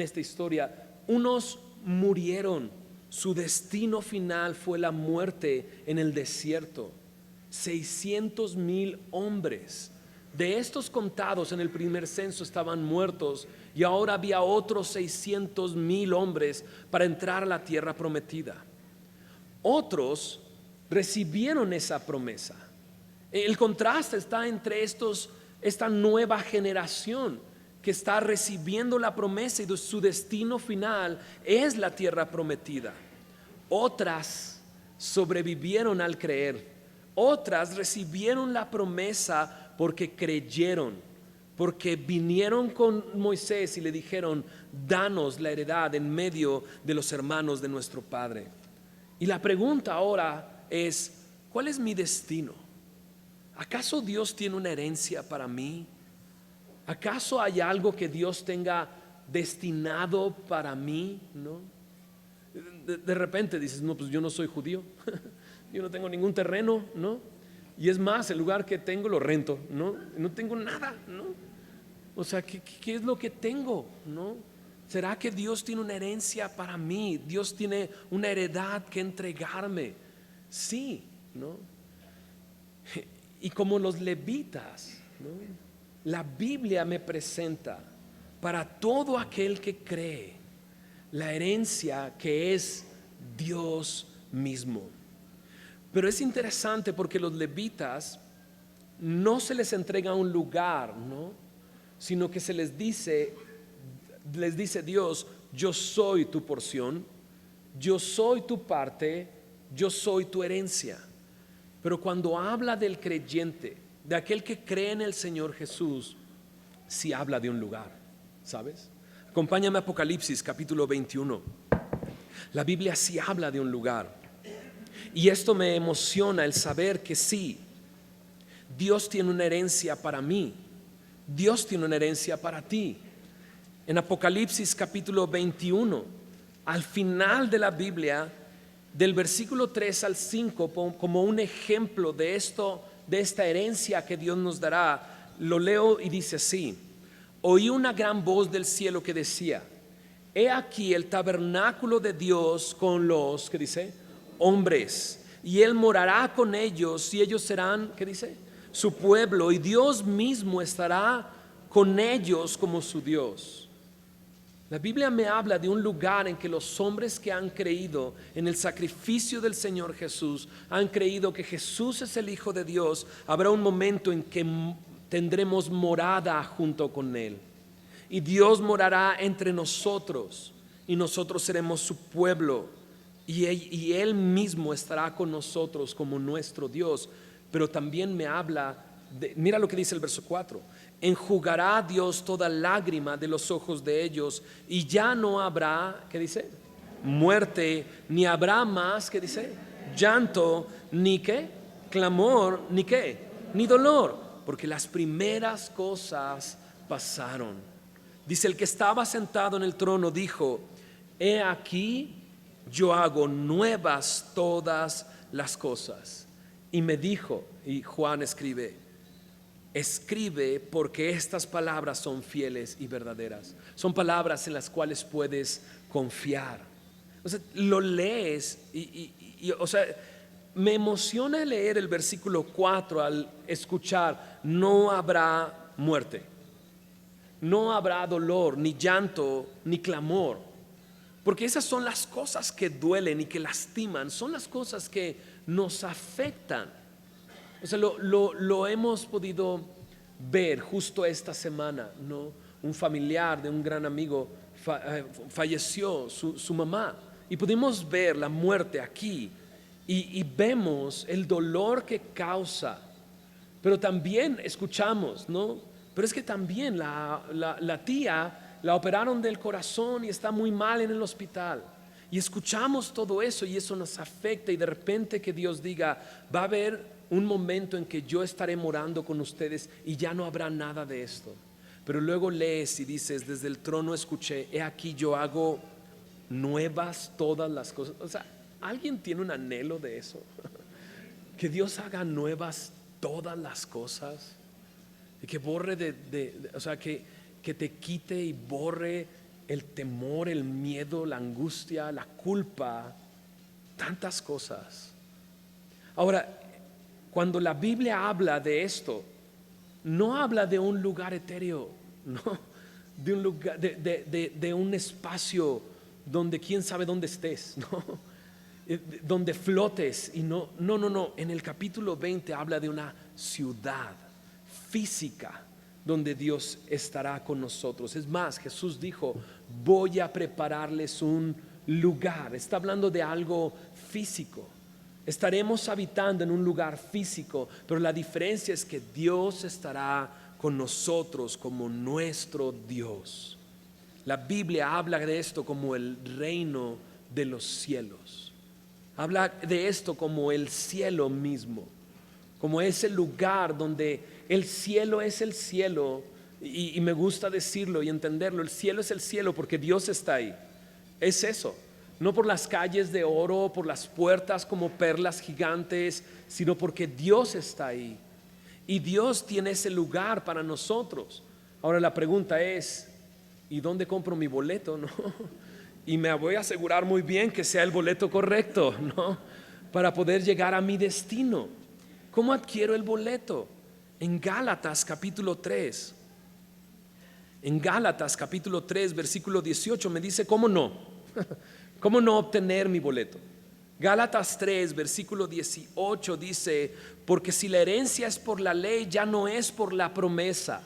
[SPEAKER 1] esta historia. Unos murieron, su destino final fue la muerte en el desierto. 600,000 hombres. De estos contados en el primer censo estaban muertos, y ahora había otros 600,000 hombres para entrar a la tierra prometida. Otros recibieron esa promesa. El contraste está entre esta nueva generación que está recibiendo la promesa y su destino final es la tierra prometida. Otras sobrevivieron al creer. Otras recibieron la promesa porque creyeron, porque vinieron con Moisés y le dijeron, danos la heredad en medio de los hermanos de nuestro Padre. Y la pregunta ahora es, ¿cuál es mi destino? ¿Acaso Dios tiene una herencia para mí? ¿Acaso hay algo que Dios tenga destinado para mí? ¿No? De repente dices, no, pues yo no soy judío, yo no tengo ningún terreno, ¿no? Y es más, el lugar que tengo lo rento, ¿no? No tengo nada, ¿no? O sea, ¿qué es lo que tengo, ¿no? ¿Será que Dios tiene una herencia para mí? ¿Dios tiene una heredad que entregarme? Sí, ¿no? Y como los levitas, ¿no? La Biblia me presenta para todo aquel que cree la herencia que es Dios mismo. Pero es interesante porque los levitas no se les entrega un lugar, ¿no? Sino que se les dice Dios, yo soy tu porción, yo soy tu parte, yo soy tu herencia. Pero cuando habla del creyente, de aquel que cree en el Señor Jesús, sí habla de un lugar, ¿sabes? Acompáñame a Apocalipsis capítulo 21. La Biblia sí habla de un lugar. Y esto me emociona, el saber que sí, Dios tiene una herencia para mí, Dios tiene una herencia para ti. En Apocalipsis capítulo 21, al final de la Biblia, del versículo 3 al 5, como un ejemplo de esta herencia que Dios nos dará, lo leo y dice así: oí una gran voz del cielo que decía, he aquí el tabernáculo de Dios con los, ¿qué dice? Hombres, y Él morará con ellos, y ellos serán, ¿qué dice? Su pueblo, y Dios mismo estará con ellos como su Dios. La Biblia me habla de un lugar en que los hombres que han creído en el sacrificio del Señor Jesús, han creído que Jesús es el Hijo de Dios, habrá un momento en que tendremos morada junto con Él. y Dios morará entre nosotros y nosotros seremos su pueblo y él mismo estará con nosotros como nuestro Dios. Pero también me habla mira lo que dice el verso 4: enjugará Dios toda lágrima de los ojos de ellos y ya no habrá, ¿qué dice? Muerte, ni habrá más, ¿qué dice? Llanto, ni qué, clamor, ni qué, ni dolor, porque las primeras cosas pasaron. Dice: el que estaba sentado en el trono dijo: he aquí yo hago nuevas todas las cosas. Y me dijo, y Juan escribe porque estas palabras son fieles y verdaderas. Son palabras en las cuales puedes confiar. O sea, lo lees o sea, me emociona leer el versículo 4 al escuchar: no habrá muerte, no habrá dolor, ni llanto, ni clamor. Porque esas son las cosas que duelen y que lastiman, son las cosas que nos afectan. O sea, lo hemos podido ver justo esta semana, ¿no? Un familiar de un gran amigo falleció, su mamá, y pudimos ver la muerte aquí y vemos el dolor que causa, pero también escuchamos, ¿no? Pero es que también la tía la operaron del corazón y está muy mal en el hospital. Y escuchamos todo eso y eso nos afecta, y de repente que Dios diga: va a haber un momento en que yo estaré morando con ustedes y ya no habrá nada de esto. Pero luego lees y dices: desde el trono escuché, he aquí yo hago nuevas todas las cosas. O sea, ¿alguien tiene un anhelo de eso? Que Dios haga nuevas todas las cosas y que borre o sea, que te quite y borre el temor, el miedo, la angustia, la culpa, tantas cosas. Ahora, cuando la Biblia habla de esto, no habla de un lugar etéreo, no, de un lugar, de un espacio donde quién sabe dónde estés, no, donde flotes y no. En el capítulo 20 habla de una ciudad física donde Dios estará con nosotros. Es más, Jesús dijo: voy a prepararles un lugar. Está hablando de algo físico. Estaremos habitando en un lugar físico, pero la diferencia es que Dios estará con nosotros como nuestro Dios. La Biblia habla de esto como el reino de los cielos. Habla de esto como el cielo mismo, como ese lugar donde el cielo es el cielo. Y me gusta decirlo y entenderlo: el cielo es el cielo porque Dios está ahí. Es eso. No por las calles de oro, por las puertas como perlas gigantes, sino porque Dios está ahí. Y Dios tiene ese lugar para nosotros. Ahora la pregunta es: ¿y dónde compro mi boleto? ¿No? Y me voy a asegurar muy bien que sea el boleto correcto, ¿no? Para poder llegar a mi destino. ¿Cómo adquiero el boleto? En Gálatas capítulo 3. En Gálatas capítulo 3 versículo 18 me dice cómo no. ¿Cómo no obtener mi boleto? Gálatas 3 versículo 18 dice: porque si la herencia es por la ley, ya no es por la promesa.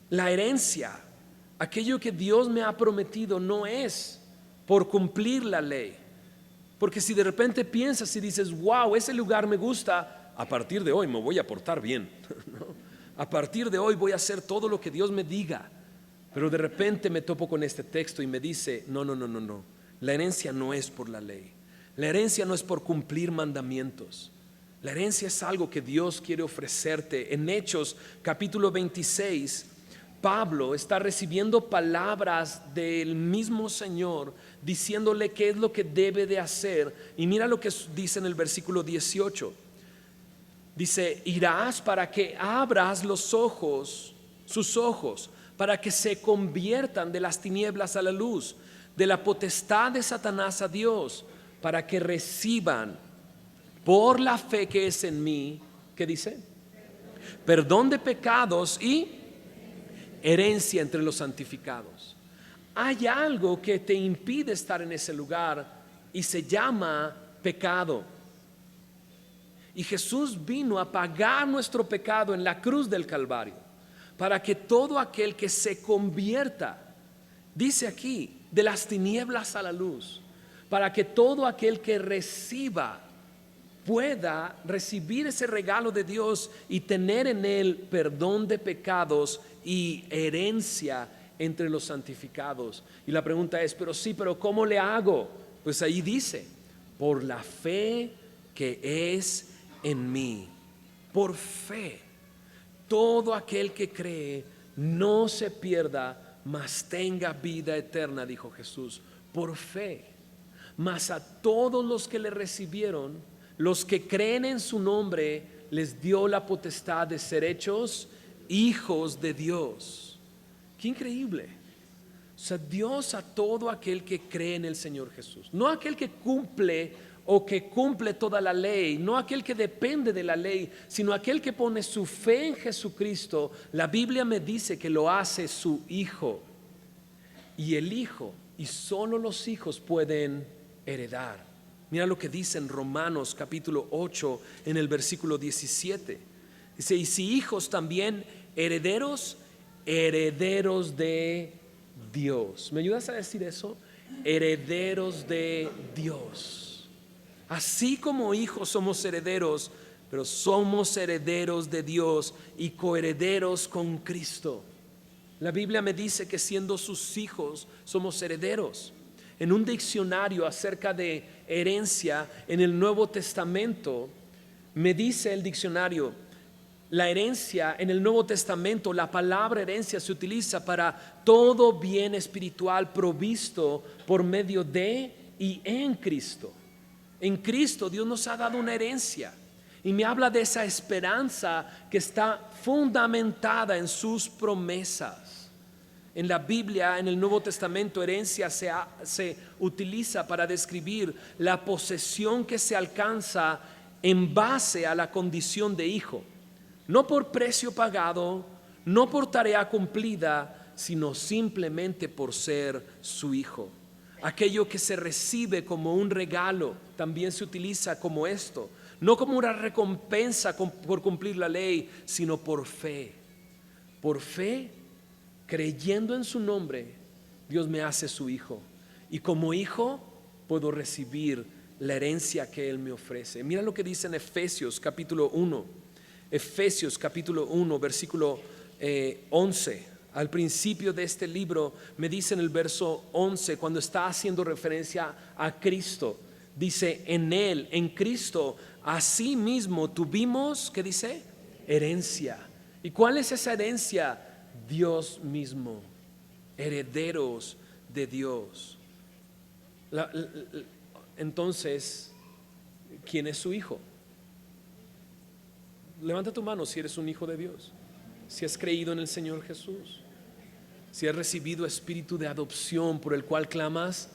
[SPEAKER 1] La herencia, aquello que Dios me ha prometido, no es por cumplir la ley. Porque si de repente piensas y dices: wow, ese lugar me gusta, a partir de hoy me voy a portar bien, ¿no? A partir de hoy voy a hacer todo lo que Dios me diga. Pero de repente me topo con este texto y me dice: no. La herencia no es por la ley. La herencia no es por cumplir mandamientos. La herencia es algo que Dios quiere ofrecerte. En Hechos capítulo 26, Pablo está recibiendo palabras del mismo Señor, diciéndole qué es lo que debe de hacer. Y mira lo que dice en el versículo 18. Dice: irás para que abras los ojos, sus ojos, para que se conviertan de las tinieblas a la luz, de la potestad de Satanás a Dios, para que reciban por la fe que es en mí, ¿qué dice? Perdón de pecados y herencia entre los santificados. Hay algo que te impide estar en ese lugar y se llama pecado. Y Jesús vino a pagar nuestro pecado en la cruz del Calvario, para que todo aquel que se convierta, dice aquí, de las tinieblas a la luz, para que todo aquel que reciba pueda recibir ese regalo de Dios y tener en él perdón de pecados y herencia entre los santificados. Y la pregunta es, pero ¿cómo le hago? Pues ahí dice, por la fe que es en mí. Por fe. Todo aquel que cree no se pierda, mas tenga vida eterna, dijo Jesús. Por fe. Mas a todos los que le recibieron, los que creen en su nombre, les dio la potestad de ser hechos hijos de Dios. Qué increíble. O sea, Dios a todo aquel que cree en el Señor Jesús, no aquel que cumple o que cumple toda la ley, no aquel que depende de la ley, sino aquel que pone su fe en Jesucristo. La Biblia me dice que lo hace su hijo, y el hijo, y solo los hijos pueden heredar. Mira lo que dice en Romanos capítulo 8 en el versículo 17. Dice, y si hijos también herederos, herederos de Dios. ¿Me ayudas a decir eso? Herederos de Dios. Así como hijos somos herederos, pero somos herederos de Dios y coherederos con Cristo. La Biblia me dice que siendo sus hijos somos herederos. En un diccionario acerca de herencia en el Nuevo Testamento, me dice el diccionario, la herencia en el Nuevo Testamento, la palabra herencia se utiliza para todo bien espiritual provisto por medio de y en Cristo. En Cristo Dios nos ha dado una herencia y me habla de esa esperanza que está fundamentada en sus promesas. En la Biblia, en el Nuevo Testamento, herencia se utiliza para describir la posesión que se alcanza en base a la condición de hijo. No por precio pagado, no por tarea cumplida, sino simplemente por ser su hijo. Aquello que se recibe como un regalo también se utiliza como esto. No como una recompensa por cumplir la ley, sino por fe. Por fe, creyendo en su nombre, Dios me hace su hijo. Y como hijo puedo recibir la herencia que Él me ofrece. Mira lo que dice en Efesios capítulo 1. Efesios capítulo 1, versículo 11. Al principio de este libro me dice en el verso 11, cuando está haciendo referencia a Cristo, dice, en Él, en Cristo, asimismo tuvimos, ¿qué dice? Herencia. ¿Y cuál es esa herencia? Dios mismo, herederos de Dios. Entonces, ¿quién es su hijo? Levanta tu mano si eres un hijo de Dios, si has creído en el Señor Jesús, si has recibido espíritu de adopción por el cual clamas,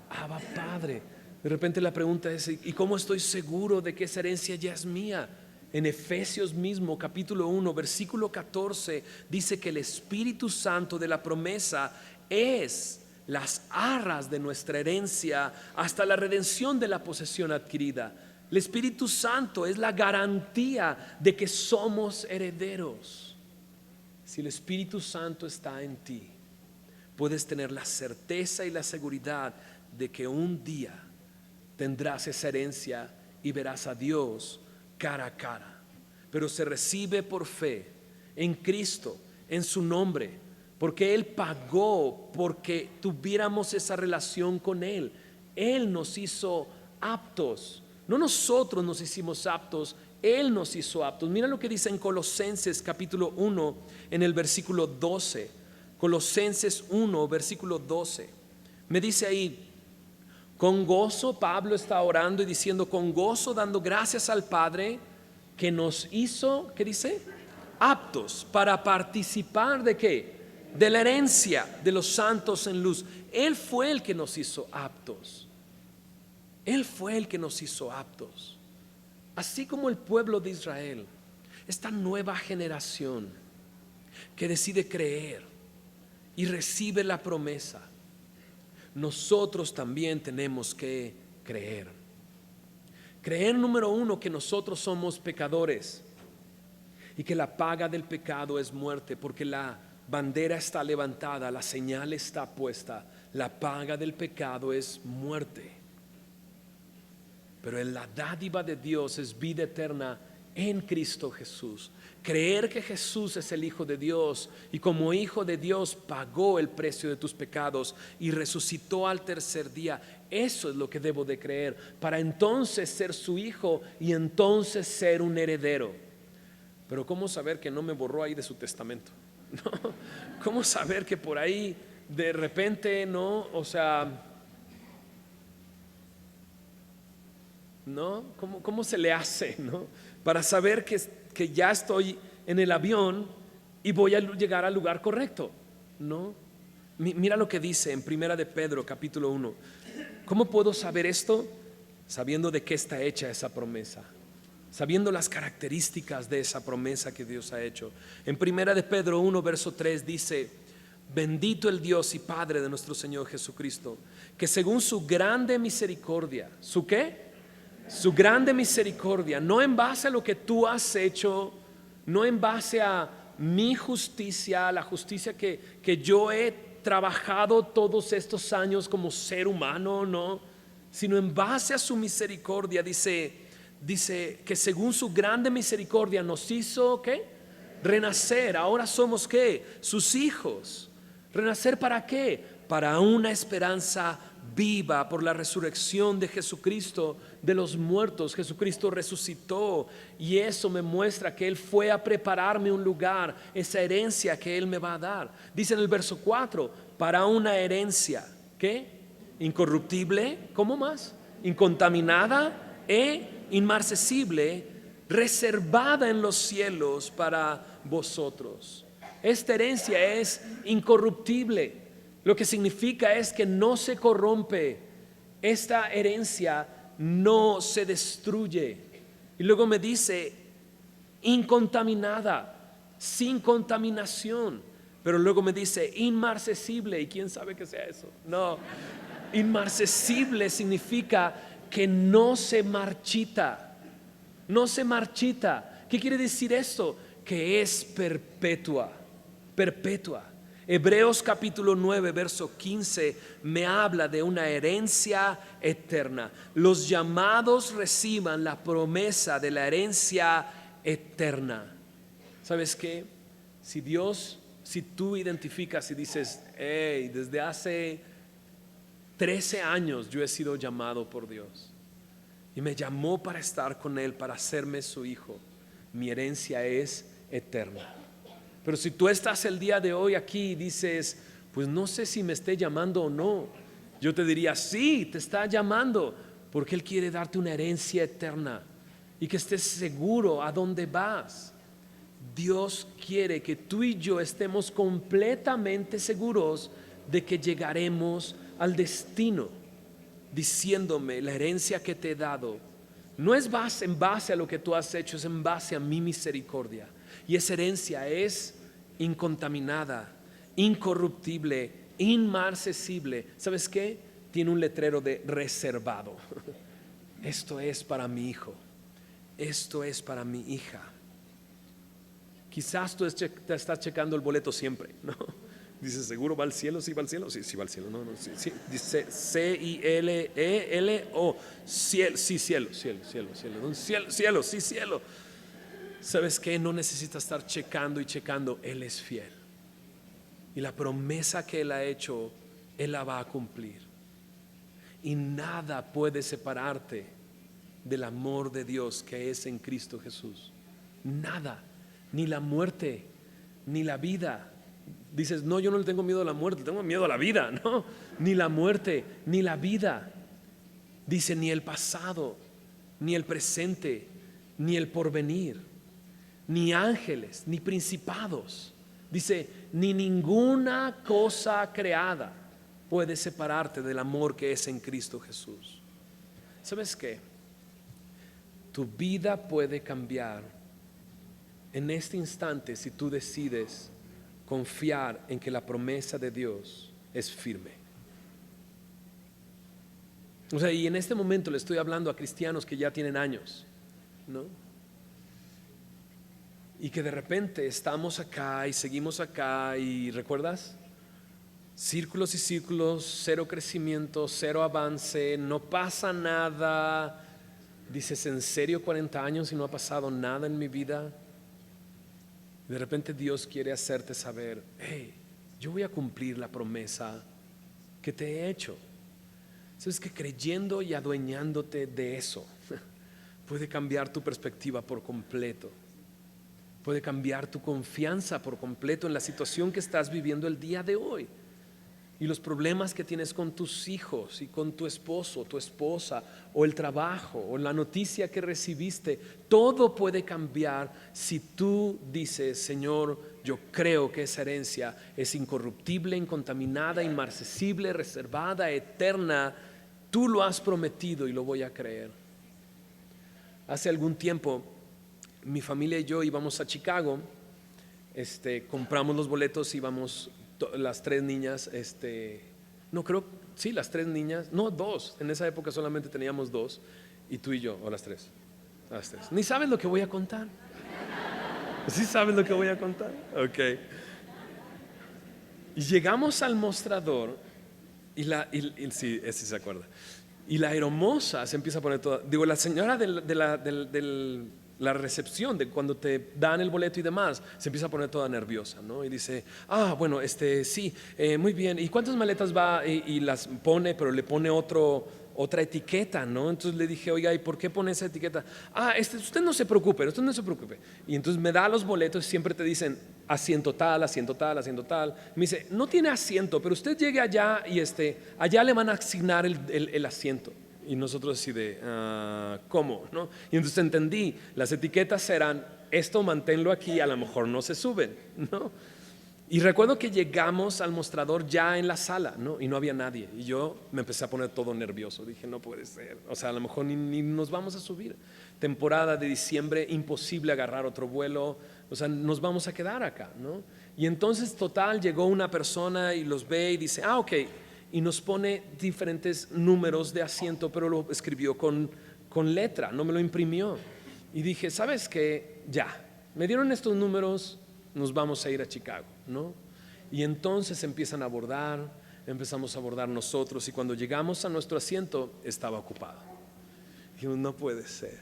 [SPEAKER 1] Abba Padre. De repente la pregunta es, ¿y cómo estoy seguro de que esa herencia ya es mía? En Efesios mismo, capítulo 1, versículo 14, dice que el Espíritu Santo de la promesa es las arras de nuestra herencia hasta la redención de la posesión adquirida. El Espíritu Santo es la garantía de que somos herederos. Si el Espíritu Santo está en ti, puedes tener la certeza y la seguridad de que un día tendrás esa herencia y verás a Dios cara a cara. Pero se recibe por fe en Cristo, en su nombre, porque Él pagó porque tuviéramos esa relación con Él. Él nos hizo aptos. No nosotros nos hicimos aptos, Él nos hizo aptos. Mira lo que dice en Colosenses capítulo 1 en el versículo 12. Colosenses 1 versículo 12. Me dice ahí, con gozo, Pablo está orando y diciendo, con gozo dando gracias al Padre que nos hizo, ¿qué dice? Aptos para participar ¿de qué? De la herencia de los santos en luz. Él fue el que nos hizo aptos. Él fue el que nos hizo aptos. Así como el pueblo de Israel, esta nueva generación que decide creer y recibe la promesa, nosotros también tenemos que creer. Creer, número uno, que nosotros somos pecadores y que la paga del pecado es muerte, porque la bandera está levantada, la señal está puesta, la paga del pecado es muerte. Pero la dádiva de Dios es vida eterna en Cristo Jesús. Creer que Jesús es el Hijo de Dios y como Hijo de Dios pagó el precio de tus pecados y resucitó al tercer día. Eso es lo que debo de creer para entonces ser su hijo y entonces ser un heredero. Pero ¿cómo saber que no me borró ahí de su testamento? ¿No? ¿Cómo saber que por ahí de repente no? O sea, ¿no? ¿Cómo se le hace, no? Para saber que ya estoy en el avión y voy a llegar al lugar correcto, ¿no? Mira lo que dice en Primera de Pedro capítulo 1. ¿Cómo puedo saber esto? Sabiendo de qué está hecha esa promesa, sabiendo las características de esa promesa que Dios ha hecho. En Primera de Pedro 1 verso 3 dice: bendito el Dios y Padre de nuestro Señor Jesucristo, que según su grande misericordia, ¿su qué? Su grande misericordia, no en base a lo que tú has hecho, no en base a mi justicia, la justicia que yo he trabajado todos estos años como ser humano, no, sino en base a su misericordia. Dice que según su grande misericordia nos hizo ¿qué? Renacer. Ahora somos ¿qué? Sus hijos. ¿Renacer para qué? Para una esperanza viva por la resurrección de Jesucristo de los muertos. Jesucristo resucitó y eso me muestra que Él fue a prepararme un lugar, esa herencia que Él me va a dar. Dice en el verso 4, para una herencia, ¿qué? Incorruptible, ¿cómo más? Incontaminada e inmarcesible, reservada en los cielos para vosotros. Esta herencia es incorruptible. Lo que significa es que no se corrompe. Esta herencia no se destruye. Y luego me dice incontaminada, sin contaminación. Pero luego me dice inmarcesible. ¿Y quién sabe qué sea eso? No, inmarcesible significa que no se marchita. No se marchita. ¿Qué quiere decir esto? Que es perpetua. Perpetua. Hebreos capítulo 9 verso 15 me habla de una herencia eterna. Los llamados reciban la promesa de la herencia eterna. ¿Sabes qué? Si tú identificas y dices, hey, desde hace 13 años yo he sido llamado por Dios y me llamó para estar con Él, para hacerme su hijo, mi herencia es eterna. Pero si tú estás el día de hoy aquí y dices, pues no sé si me esté llamando o no, yo te diría, sí, te está llamando, porque Él quiere darte una herencia eterna y que estés seguro a dónde vas. Dios quiere que tú y yo estemos completamente seguros de que llegaremos al destino, diciéndome, la herencia que te he dado no es en base a lo que tú has hecho, es en base a mi misericordia. Y esa herencia es incontaminada, incorruptible, inmarcesible. ¿Sabes qué? Tiene un letrero de reservado. Esto es para mi hijo. Esto es para mi hija. Quizás tú te estás checando el boleto siempre, ¿no? Dice, ¿seguro va al cielo? ¿Sí va al cielo? Sí, sí va al cielo. No, sí. Dice C-I-L-E-L-O. Cielo, sí, cielo. Un cielo, sí, cielo. ¿Sabes qué? No necesitas estar checando y checando. Él es fiel. Y la promesa que Él ha hecho, Él la va a cumplir. Y nada puede separarte del amor de Dios que es en Cristo Jesús. Nada. Ni la muerte, ni la vida. Dices, no, yo no le tengo miedo a la muerte, tengo miedo a la vida. No, ni la muerte, ni la vida. Dice, ni el pasado, ni el presente, ni el porvenir, ni ángeles, ni principados. Dice, ni ninguna cosa creada puede separarte del amor que es en Cristo Jesús. ¿Sabes qué? Tu vida puede cambiar en este instante si tú decides confiar en que la promesa de Dios es firme. O sea, y en este momento le estoy hablando a cristianos que ya tienen años, ¿no? y que de repente estamos acá y seguimos acá y ¿recuerdas? Círculos y círculos, cero crecimiento, cero avance, no pasa nada. Dices, ¿en serio 40 años y no ha pasado nada en mi vida? De repente Dios quiere hacerte saber, hey, yo voy a cumplir la promesa que te he hecho. Sabes que creyendo y adueñándote de eso puede cambiar tu perspectiva por completo. Puede cambiar tu confianza por completo en la situación que estás viviendo el día de hoy. Y los problemas que tienes con tus hijos y con tu esposo, tu esposa, o el trabajo, o la noticia que recibiste, todo puede cambiar si tú dices, Señor, yo creo que esa herencia es incorruptible, incontaminada, inmarcesible, reservada, eterna. Tú lo has prometido y lo voy a creer. Hace algún tiempo, mi familia y yo íbamos a Chicago, compramos los boletos, íbamos las tres niñas, no creo, sí, las tres niñas, no, dos, en esa época solamente teníamos dos, y tú y yo, o las tres. Ni sabes lo que voy a contar. ¿Sí sabes lo que voy a contar? Ok. Y llegamos al mostrador, sí, ese se acuerda. Y la hermosa se empieza a poner toda, digo, la señora de la recepción, de cuando te dan el boleto y demás, se empieza a poner toda nerviosa, ¿no? Y dice, bueno, sí, muy bien, ¿y cuántas maletas va? Y las pone, pero le pone otra etiqueta, ¿no? Entonces le dije, oiga, ¿y por qué pone esa etiqueta? Usted no se preocupe, usted no se preocupe. Y entonces me da los boletos y siempre te dicen asiento tal, asiento tal, asiento tal. Me dice, no tiene asiento, pero usted llegue allá y allá le van a asignar el asiento. Y nosotros así de, ¿cómo? ¿No? Y entonces entendí, las etiquetas eran, esto manténlo aquí, a lo mejor no se suben, ¿no? Y recuerdo que llegamos al mostrador ya en la sala, ¿no? Y no había nadie. Y yo me empecé a poner todo nervioso. Dije, no puede ser. O sea, a lo mejor ni nos vamos a subir. Temporada de diciembre, imposible agarrar otro vuelo. O sea, nos vamos a quedar acá, ¿no? Y entonces, total, llegó una persona y los ve y dice, ok. Y nos pone diferentes números de asiento, pero lo escribió con letra, no me lo imprimió. Y dije, ¿sabes qué? Ya, me dieron estos números, nos vamos a ir a Chicago, ¿no? Y entonces empezamos a abordar nosotros, y cuando llegamos a nuestro asiento estaba ocupado. Dijimos, no puede ser.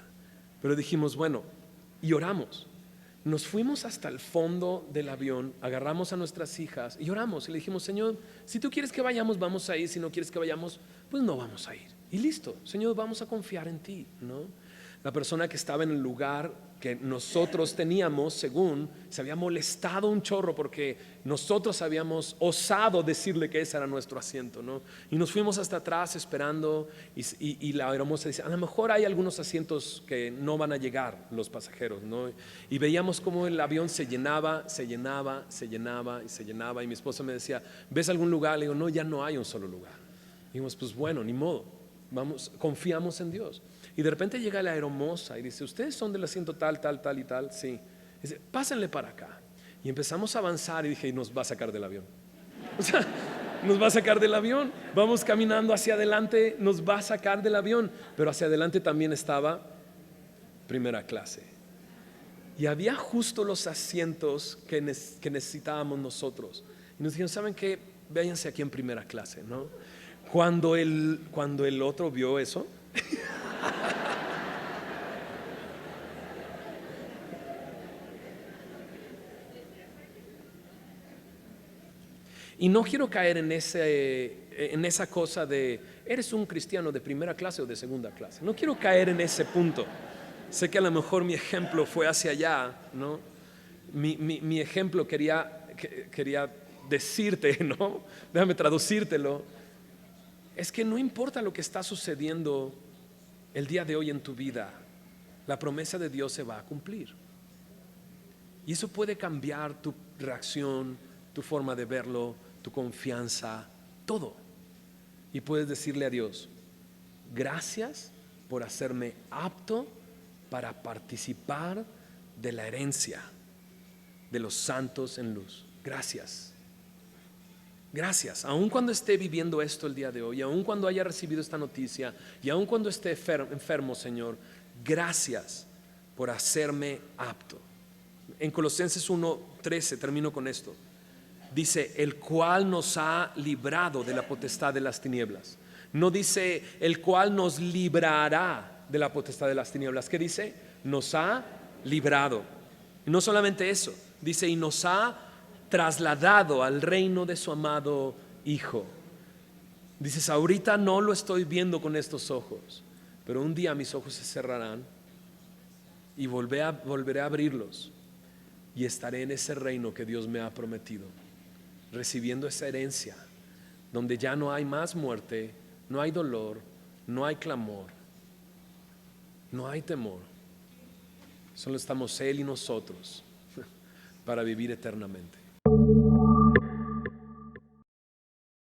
[SPEAKER 1] Pero dijimos, bueno, y oramos. Nos fuimos hasta el fondo del avión, agarramos a nuestras hijas y oramos y le dijimos, Señor, si tú quieres que vayamos, vamos a ir. Si no quieres que vayamos, pues no vamos a ir. Y listo, Señor, vamos a confiar en ti, ¿no? La persona que estaba en el lugar que nosotros teníamos, según, se había molestado un chorro porque nosotros habíamos osado decirle que ese era nuestro asiento, ¿no? Y nos fuimos hasta atrás esperando, y la hermosa dice, a lo mejor hay algunos asientos que no van a llegar los pasajeros, ¿no? Y veíamos cómo el avión se llenaba, se llenaba, se llenaba y se llenaba, y mi esposa me decía, ¿ves algún lugar? Le digo, no, ya no hay un solo lugar. Y dijimos, pues bueno, ni modo, vamos, confiamos en Dios. Y de repente llega la hermosa y dice, ¿ustedes son del asiento tal, tal, tal y tal? Sí. Dice, pásenle para acá. Y empezamos a avanzar y dije, y nos va a sacar del avión. O sea, nos va a sacar del avión. Vamos caminando hacia adelante, nos va a sacar del avión. Pero hacia adelante también estaba primera clase. Y había justo los asientos que necesitábamos nosotros. Y nos dijeron, ¿saben qué? Váyanse aquí en primera clase, ¿no? Cuando el otro vio eso, y no quiero caer en esa cosa de eres un cristiano de primera clase o de segunda clase. No quiero caer en ese punto. Sé que a lo mejor mi ejemplo fue hacia allá, ¿no? Mi ejemplo quería decirte, ¿no? Déjame traducírtelo. Es que no importa lo que está sucediendo el día de hoy en tu vida, la promesa de Dios se va a cumplir. Y eso puede cambiar tu reacción, tu forma de verlo, tu confianza, todo. Y puedes decirle a Dios, gracias por hacerme apto para participar de la herencia de los santos en luz. Gracias. Gracias, aun cuando esté viviendo esto el día de hoy, aun cuando haya recibido esta noticia y aun cuando esté enfermo, Señor, gracias por hacerme apto. en Colosenses 1:13, termino con esto, dice, el cual nos ha librado de la potestad de las tinieblas. No dice, el cual nos librará de la potestad de las tinieblas. ¿Qué dice? Nos ha librado. Y no solamente eso, dice, y nos ha trasladado al reino de su amado Hijo. Dices, ahorita no lo estoy viendo con estos ojos, pero un día mis ojos se cerrarán y volveré a abrirlos y estaré en ese reino que Dios me ha prometido, recibiendo esa herencia donde ya no hay más muerte, no hay dolor, no hay clamor, no hay temor. Solo estamos Él y nosotros para vivir eternamente.